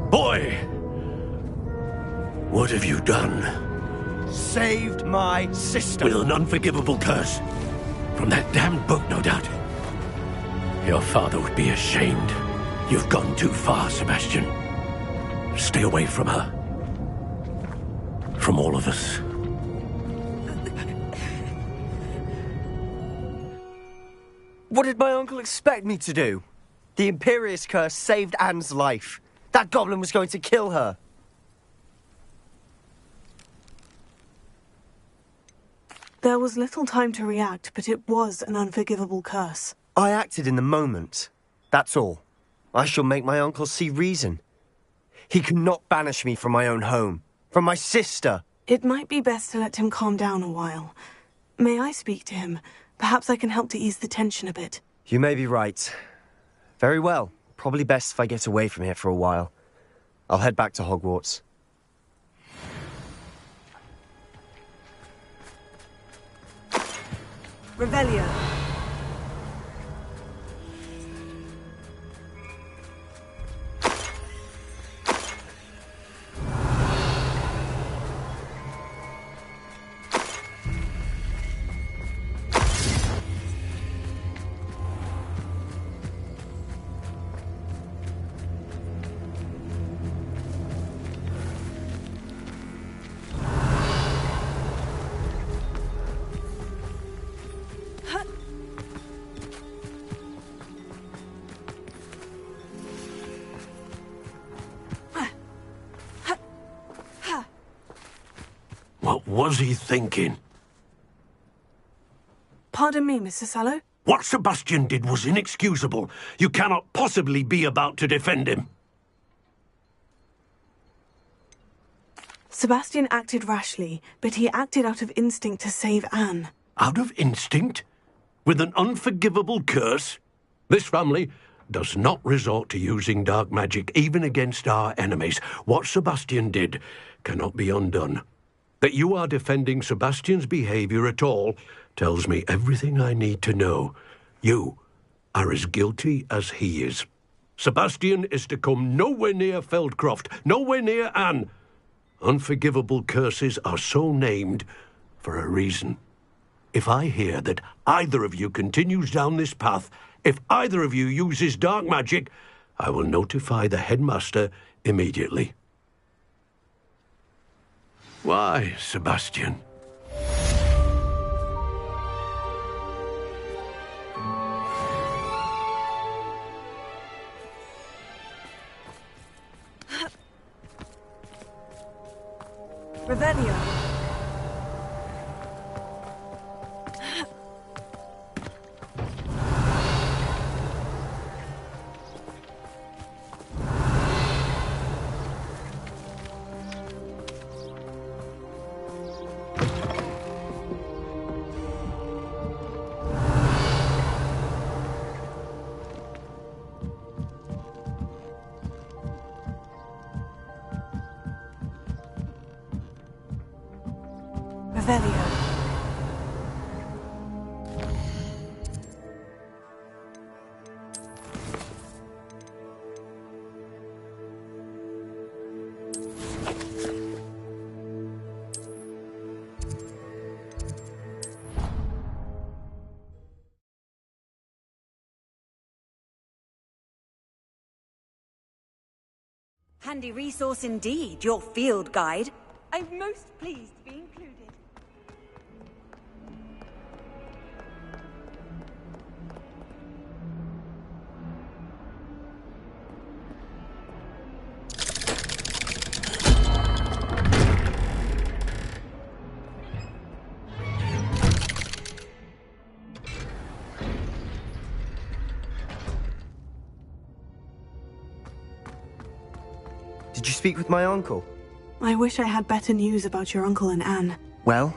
Boy! What have you done? Saved my sister. With an unforgivable curse. From that damned book, no doubt. Your father would be ashamed. You've gone too far, Sebastian. Stay away from her. From all of us. What did my uncle expect me to do? The Imperious curse saved Anne's life. That goblin was going to kill her. There was little time to react, but it was an unforgivable curse. I acted in the moment. That's all. I shall make my uncle see reason. He cannot banish me from my own home, from my sister. It might be best to let him calm down a while. May I speak to him? Perhaps I can help to ease the tension a bit. You may be right. Very well. Probably best if I get away from here for a while. I'll head back to Hogwarts. Revelio. What was he thinking? Pardon me, Mr. Sallow? What Sebastian did was inexcusable. You cannot possibly be about to defend him. Sebastian acted rashly, but he acted out of instinct to save Anne. Out of instinct? With an unforgivable curse? This family does not resort to using dark magic, even against our enemies. What Sebastian did cannot be undone. That you are defending Sebastian's behavior at all tells me everything I need to know. You are as guilty as he is. Sebastian is to come nowhere near Feldcroft, nowhere near Anne. Unforgivable curses are so named for a reason. If I hear that either of you continues down this path, if either of you uses dark magic, I will notify the headmaster immediately. Why, Sebastian? Revelio. Revelio. Handy resource indeed, your field guide. I'm most pleased to be included. Did you speak with my uncle? I wish I had better news about your uncle and Anne. Well,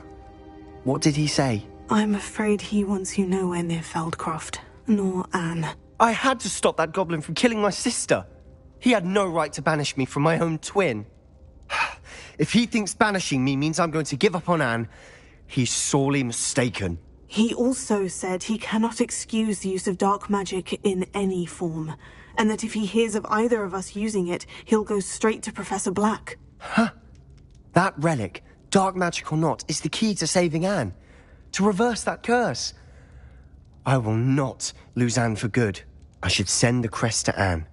what did he say? I'm afraid he wants you nowhere near Feldcroft, nor Anne. I had to stop that goblin from killing my sister. He had no right to banish me from my own twin. If he thinks banishing me means I'm going to give up on Anne, he's sorely mistaken. He also said he cannot excuse the use of dark magic in any form, and that if he hears of either of us using it, he'll go straight to Professor Black. Huh? That relic, dark magic or not, is the key to saving Anne. To reverse that curse. I will not lose Anne for good. I should send the crest to Anne.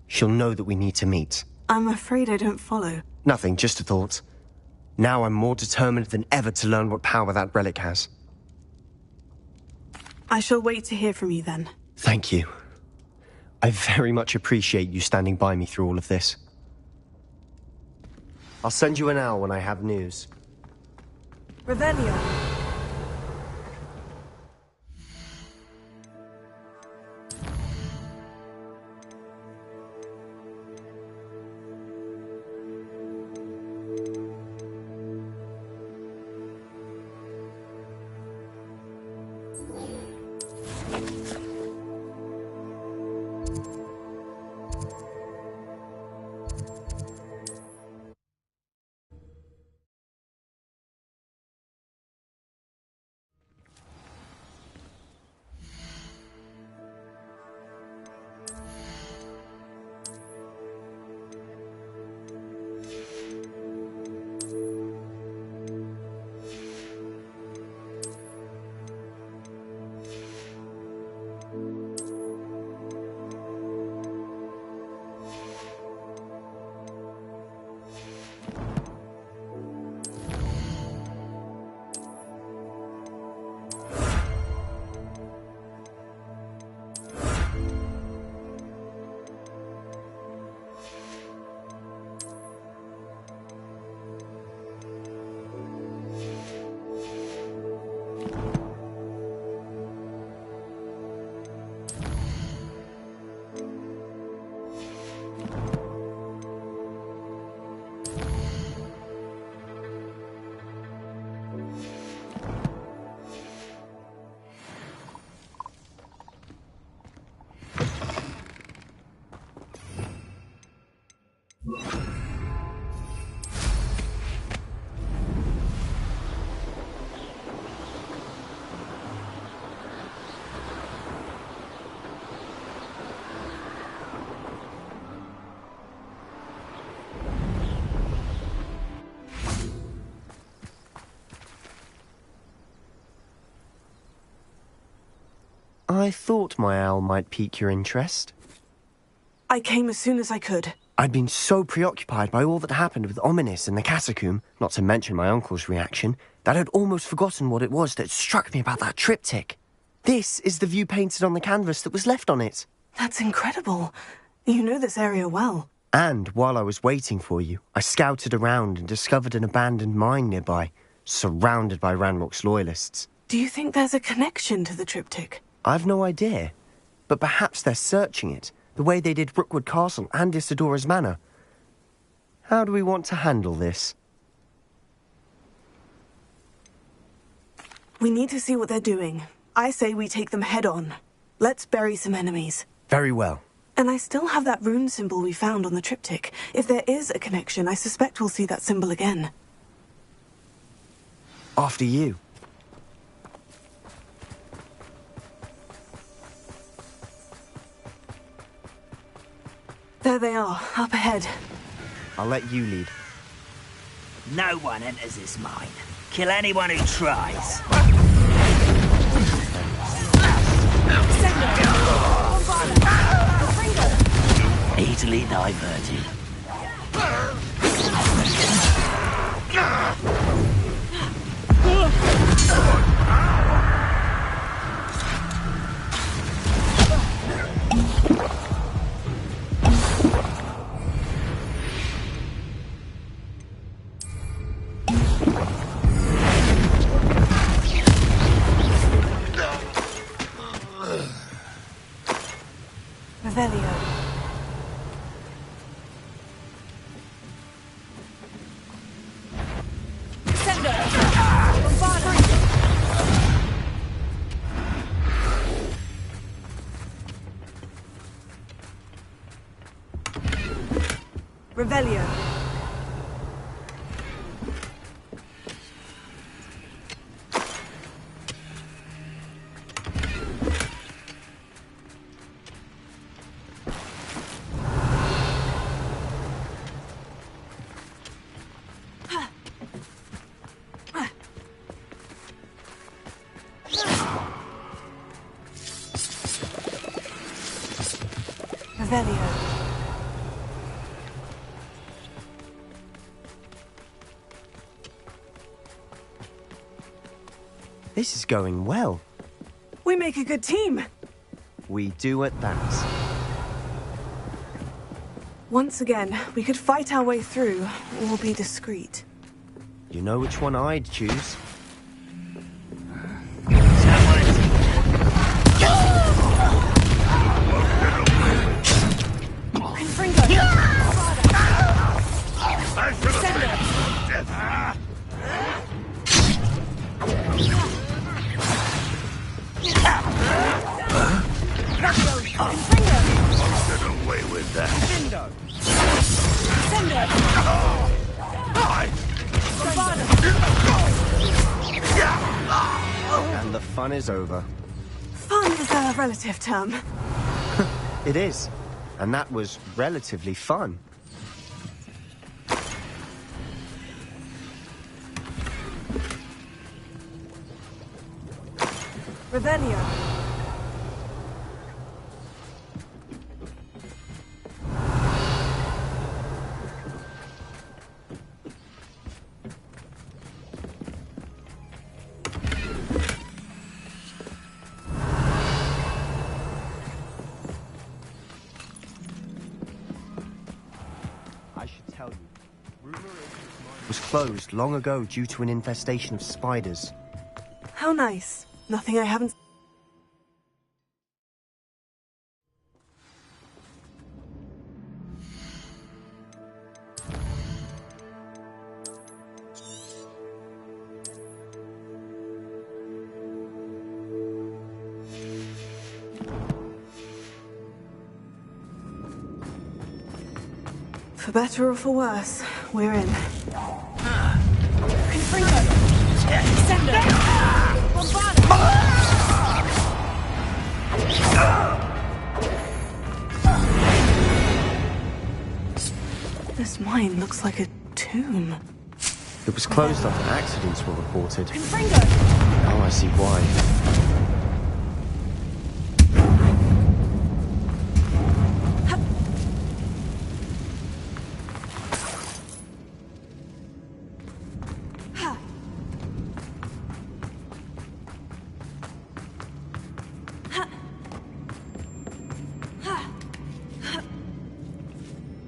She'll know that we need to meet. I'm afraid I don't follow. Nothing, just a thought. Now I'm more determined than ever to learn what power that relic has. I shall wait to hear from you then. Thank you. I very much appreciate you standing by me through all of this. I'll send you an owl when I have news. Revelio. I thought my owl might pique your interest. I came as soon as I could. I'd been so preoccupied by all that happened with Ominis and the catacomb, not to mention my uncle's reaction, that I'd almost forgotten what it was that struck me about that triptych. This is the view painted on the canvas that was left on it. That's incredible. You know this area well. And while I was waiting for you, I scouted around and discovered an abandoned mine nearby, surrounded by Ranrock's loyalists. Do you think there's a connection to the triptych? I've no idea, but perhaps they're searching it, the way they did Rookwood Castle and Isidora's Manor. How do we want to handle this? We need to see what they're doing. I say we take them head on. Let's bury some enemies. Very well. And I still have that rune symbol we found on the triptych. If there is a connection, I suspect we'll see that symbol again. After you. There they are, up ahead. I'll let you lead. No one enters this mine. Kill anyone who tries. Easily diverted. Revelio. Revelio. This is going well. We make a good team. We do at that. Once again, we could fight our way through, or be discreet. You know which one I'd choose. And the fun is over. Fun is a relative term. It is. And that was relatively fun. Revelio. I should tell you, rumor is it was closed long ago due to an infestation of spiders. How nice. Nothing I haven't... For better or for worse, we're in. This mine looks like a tomb. It was closed after accidents were reported. Now I see why.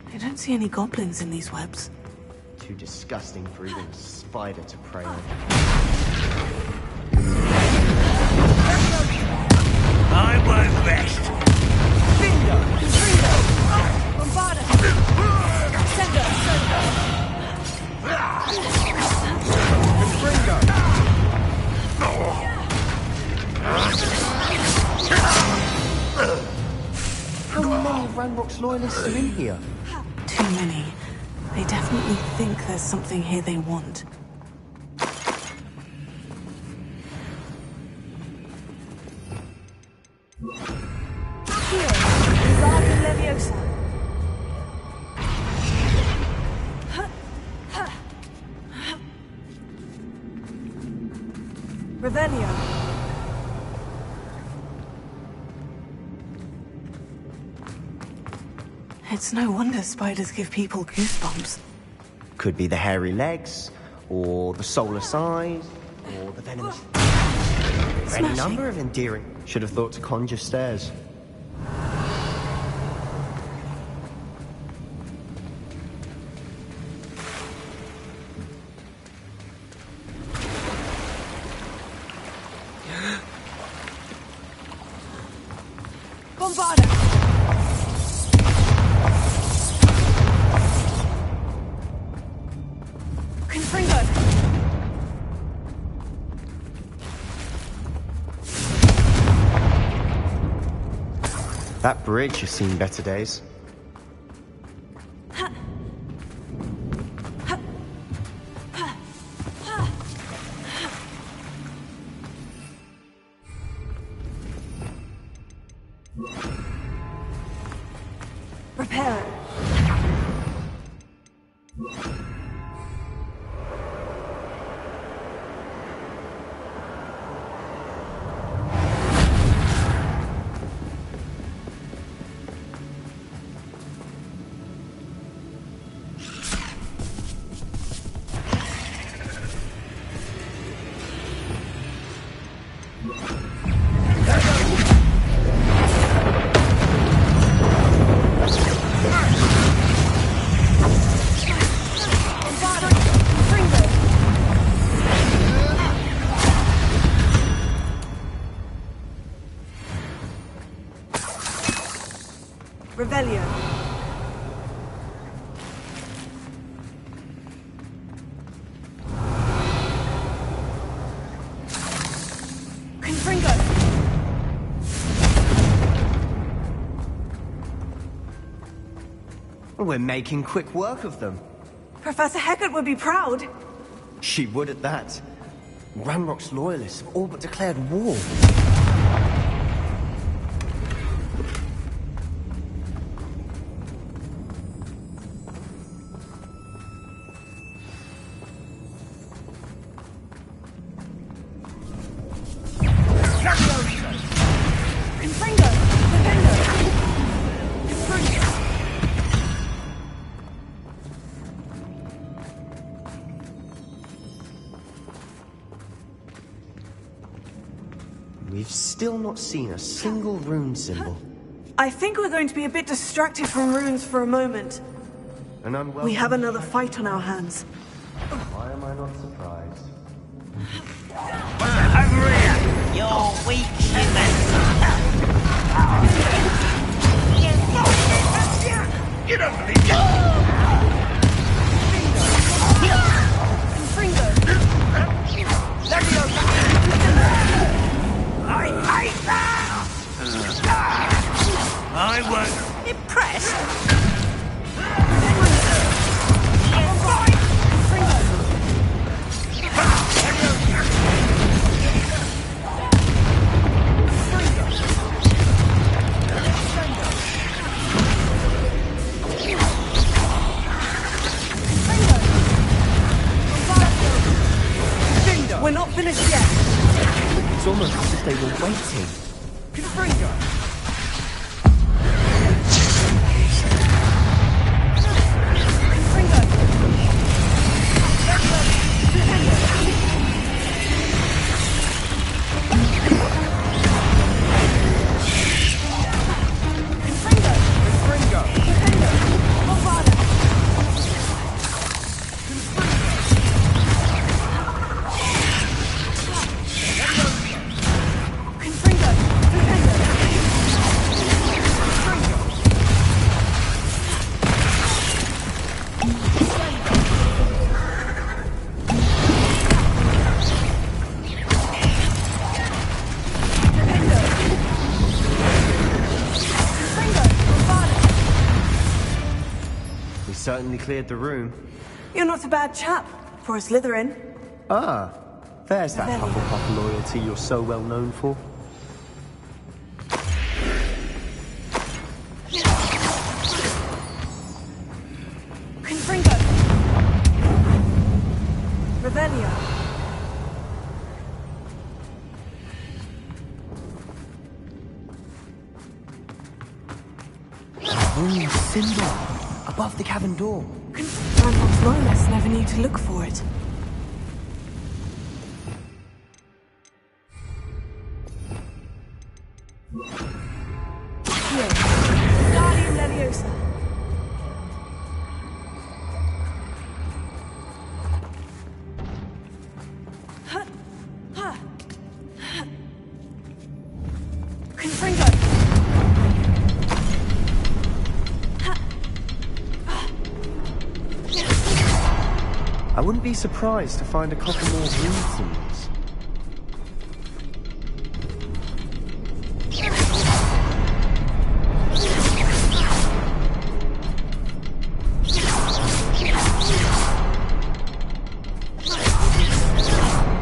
I don't see any goblins in these webs. Too disgusting for even a spider to prey on. I won't rest. Bingo! Bingo! Bombarda! Sendo! How many Ranrock's loyalists are in here? Too many. They definitely think there's something here they want. Here! Guardian Leviosa! Revelio. It's no wonder spiders give people goosebumps. Could be the hairy legs, or the soulless eyes, or the venomous... Any number of endearing. Should have thought to conjure stairs. Bombarda! Confringo! That bridge has seen better days. Revelio. Confringo! We're making quick work of them. Professor Hecat would be proud. She would at that. Ranrock's loyalists have all but declared war. We've still not seen a single rune symbol. I think we're going to be a bit distracted from runes for a moment. An unwelcome... We have another fight on our hands. Why am I not surprised? Over here! You're weak, human! You don't believe it! I hate that! I was impressed. We're not finished yet. It's almost as if they were waiting. Confringo! Certainly cleared the room. You're not a bad chap for a Slytherin. Ah, there's that Hufflepuff loyalty you're so well known for. Confringo! Revelio! Rune symbol above the cabin door. Ranrock's loyalists never knew to look for it. Here. Guardian Leviosa. Confringo! I wouldn't be surprised to find a couple more rune symbols.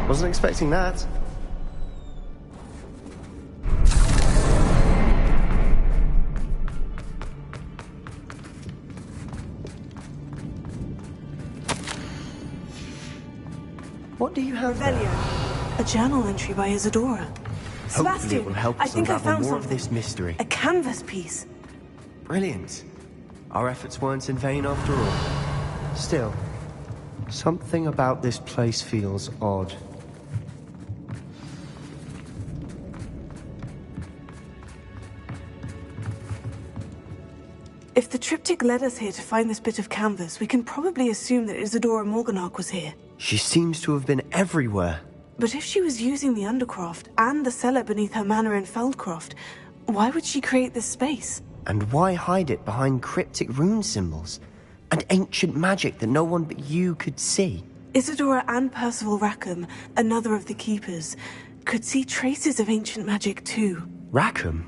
Wasn't expecting that. What do you have there? Revelio. A journal entry by Isadora. Hopefully Sebastian, it will help I us think I unravel found more of something. this mystery. A canvas piece. Brilliant. Our efforts weren't in vain after all. Still, something about this place feels odd. If the triptych led us here to find this bit of canvas, we can probably assume that Isadora Morganach was here. She seems to have been everywhere. But if she was using the Undercroft and the cellar beneath her manor in Feldcroft, why would she create this space? And why hide it behind cryptic rune symbols and ancient magic that no one but you could see? Isadora and Percival Rackham, another of the Keepers, could see traces of ancient magic too. Rackham?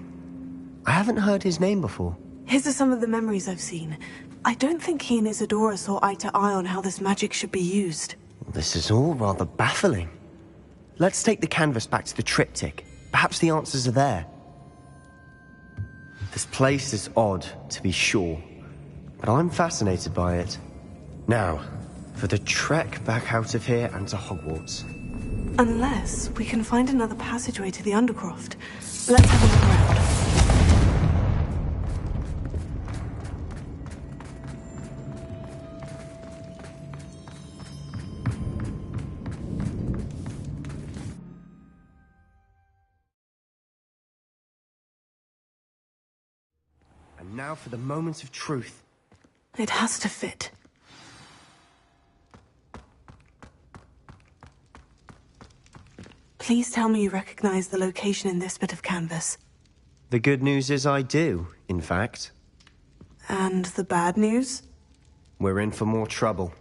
I haven't heard his name before. His are some of the memories I've seen. I don't think he and Isadora saw eye to eye on how this magic should be used. This is all rather baffling. Let's take the canvas back to the triptych. Perhaps the answers are there. This place is odd, to be sure, but I'm fascinated by it. Now, for the trek back out of here and to Hogwarts. Unless we can find another passageway to the Undercroft. Let's have a look around. And now for the moment of truth. It has to fit. Please tell me you recognize the location in this bit of canvas. The good news is I do, in fact. And the bad news? We're in for more trouble.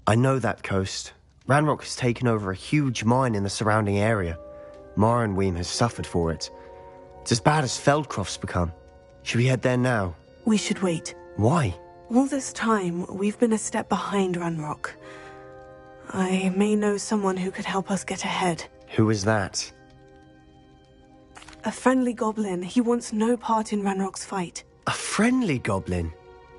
I know that coast. Ranrock has taken over a huge mine in the surrounding area. Marrenweem has suffered for it. It's as bad as Feldcroft's become. Should we head there now? We should wait. Why? All this time, we've been a step behind Ranrock. I may know someone who could help us get ahead. Who is that? A friendly goblin. He wants no part in Ranrock's fight. A friendly goblin?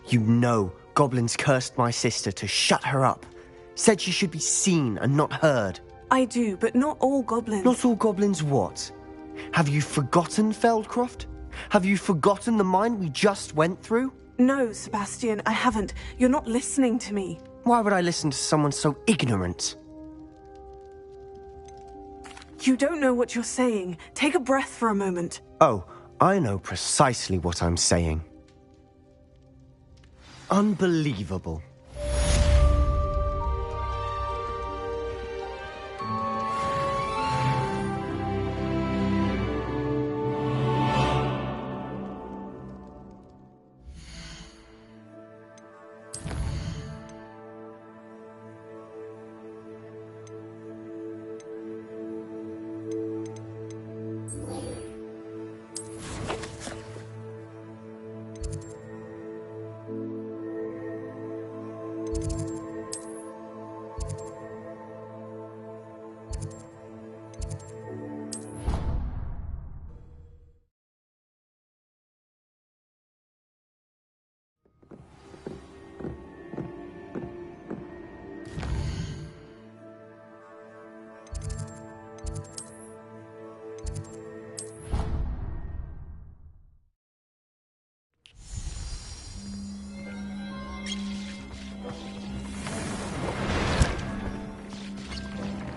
You know goblins cursed my sister to shut her up. Said she should be seen and not heard. I do, but not all goblins. Not all goblins what? Have you forgotten Feldcroft? Have you forgotten the mine we just went through? No, Sebastian, I haven't. You're not listening to me. Why would I listen to someone so ignorant? You don't know what you're saying. Take a breath for a moment. Oh, I know precisely what I'm saying. Unbelievable.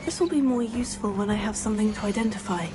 This will be more useful when I have something to identify.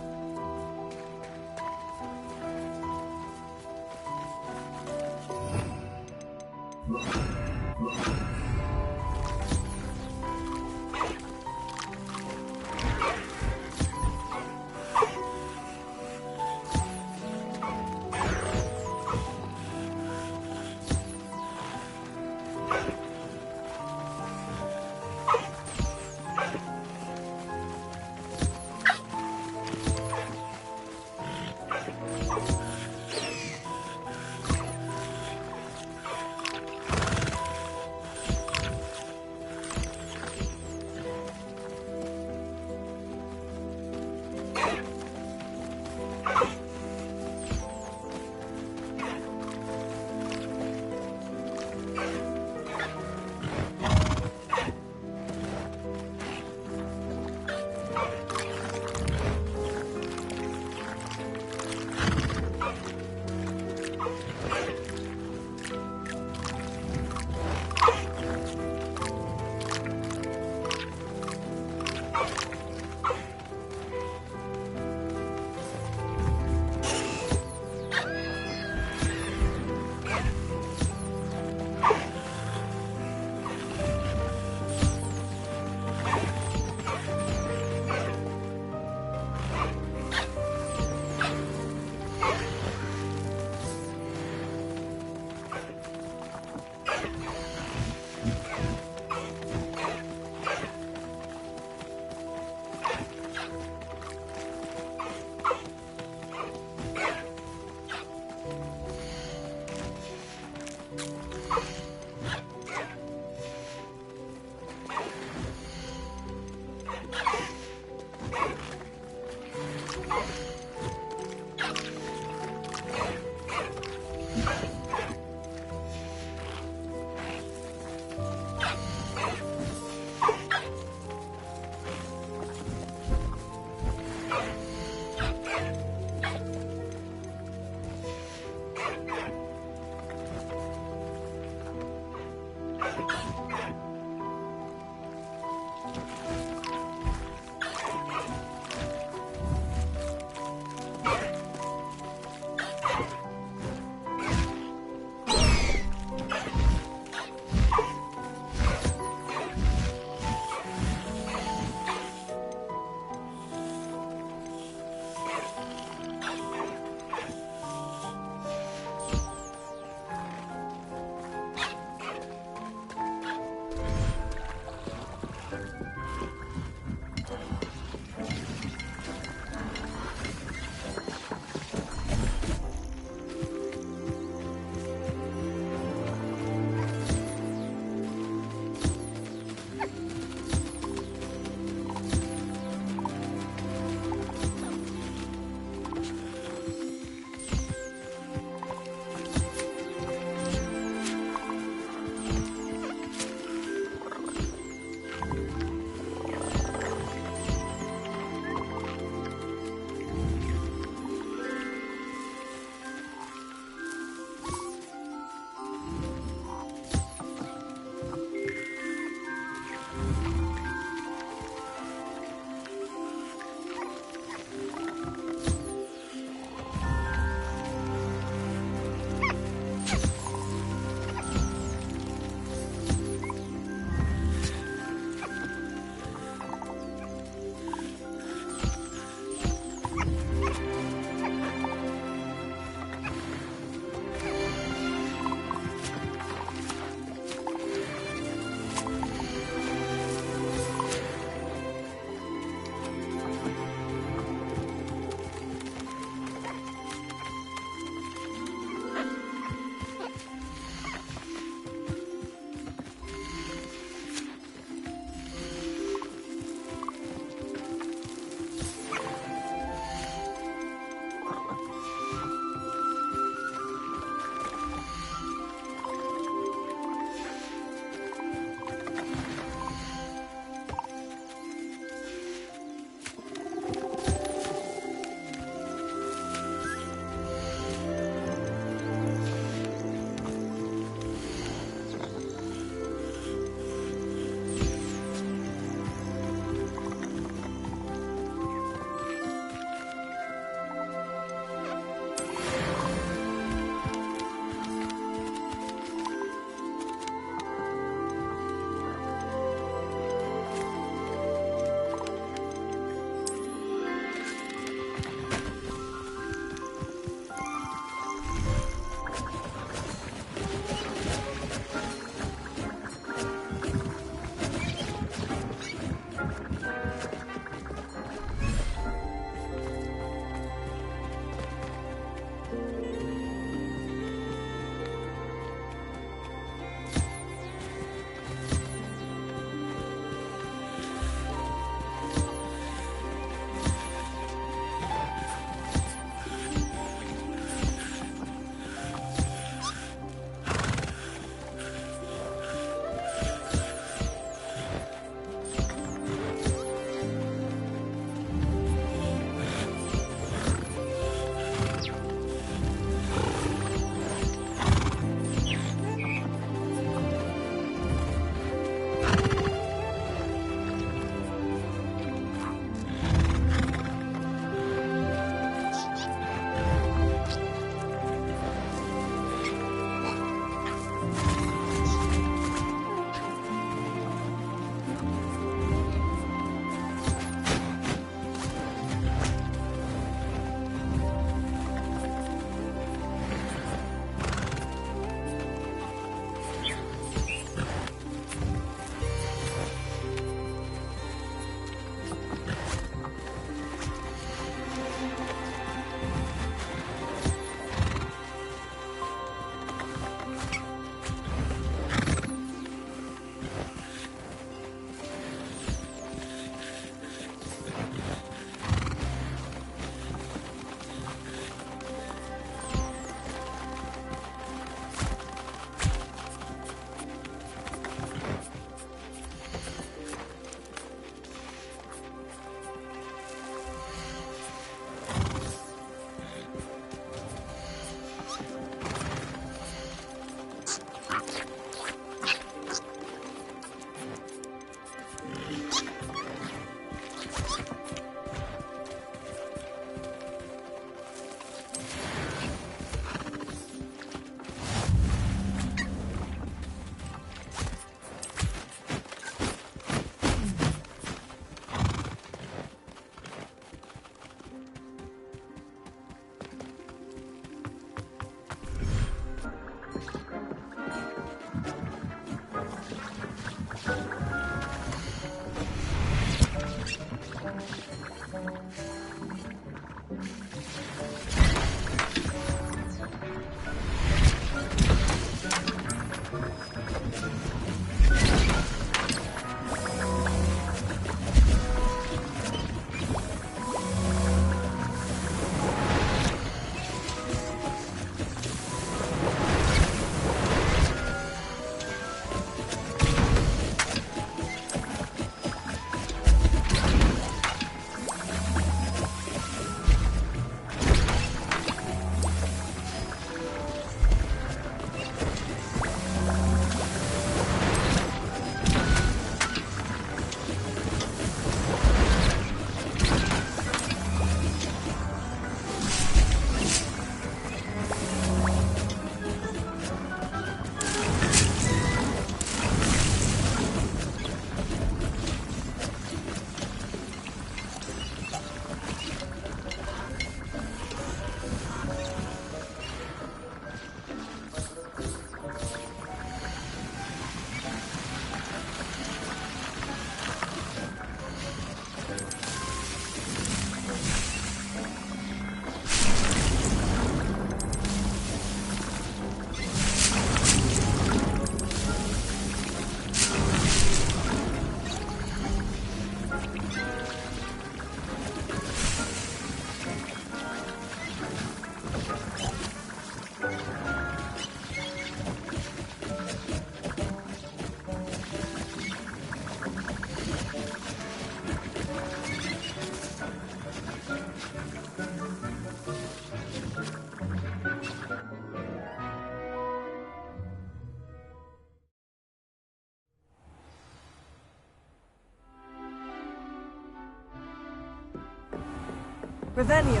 Revelio.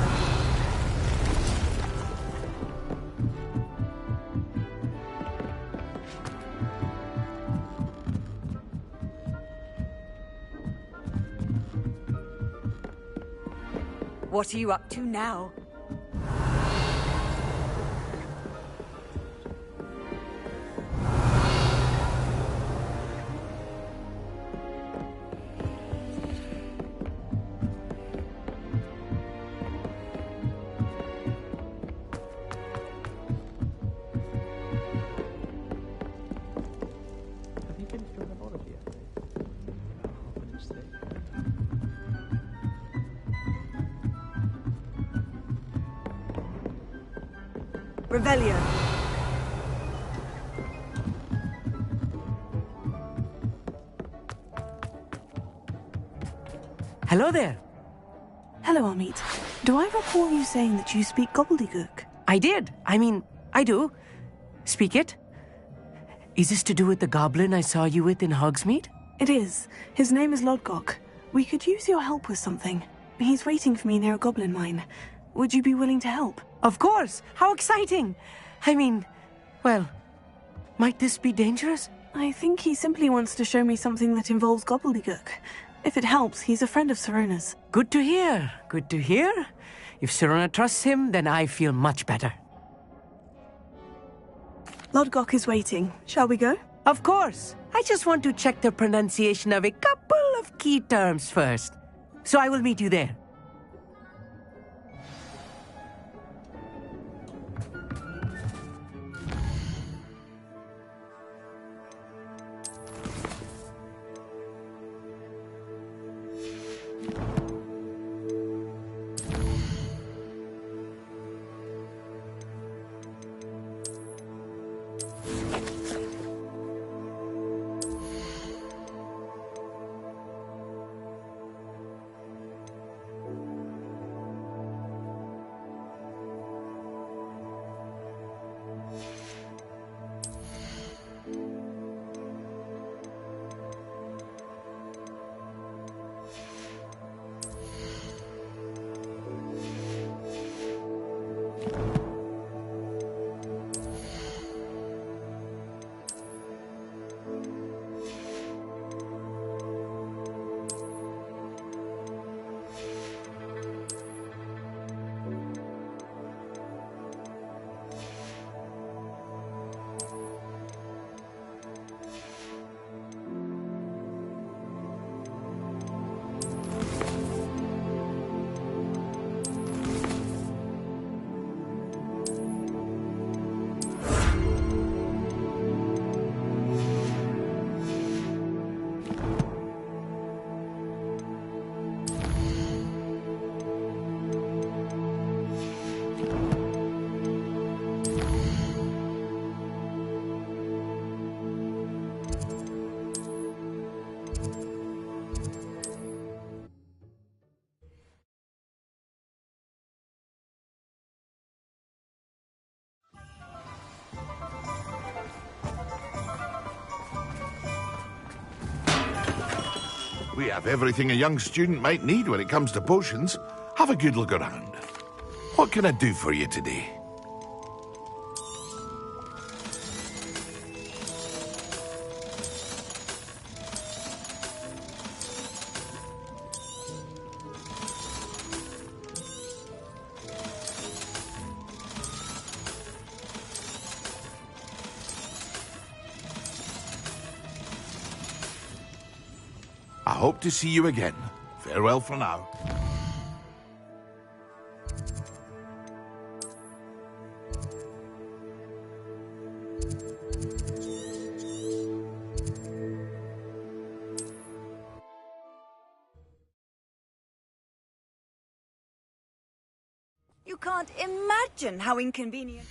What are you up to now? Have you finished your herbology yet? I'll finish today. Revelio. Hello there. Hello, Amit. Do I recall you saying that you speak gobbledygook? I did. I do. Speak it. Is this to do with the goblin I saw you with in Hogsmeade? It is. His name is Lodgok. We could use your help with something. He's waiting for me near a goblin mine. Would you be willing to help? Of course. How exciting. Well, might this be dangerous? I think he simply wants to show me something that involves gobbledygook. If it helps, he's a friend of Sirona's. Good to hear. Good to hear. If Sirona trusts him, then I feel much better. Lodgok is waiting. Shall we go? Of course. I just want to check the pronunciation of a couple of key terms first. So I will meet you there. We have everything a young student might need when it comes to potions. Have a good look around. What can I do for you today? I hope to see you again. Farewell for now. You can't imagine how inconvenient.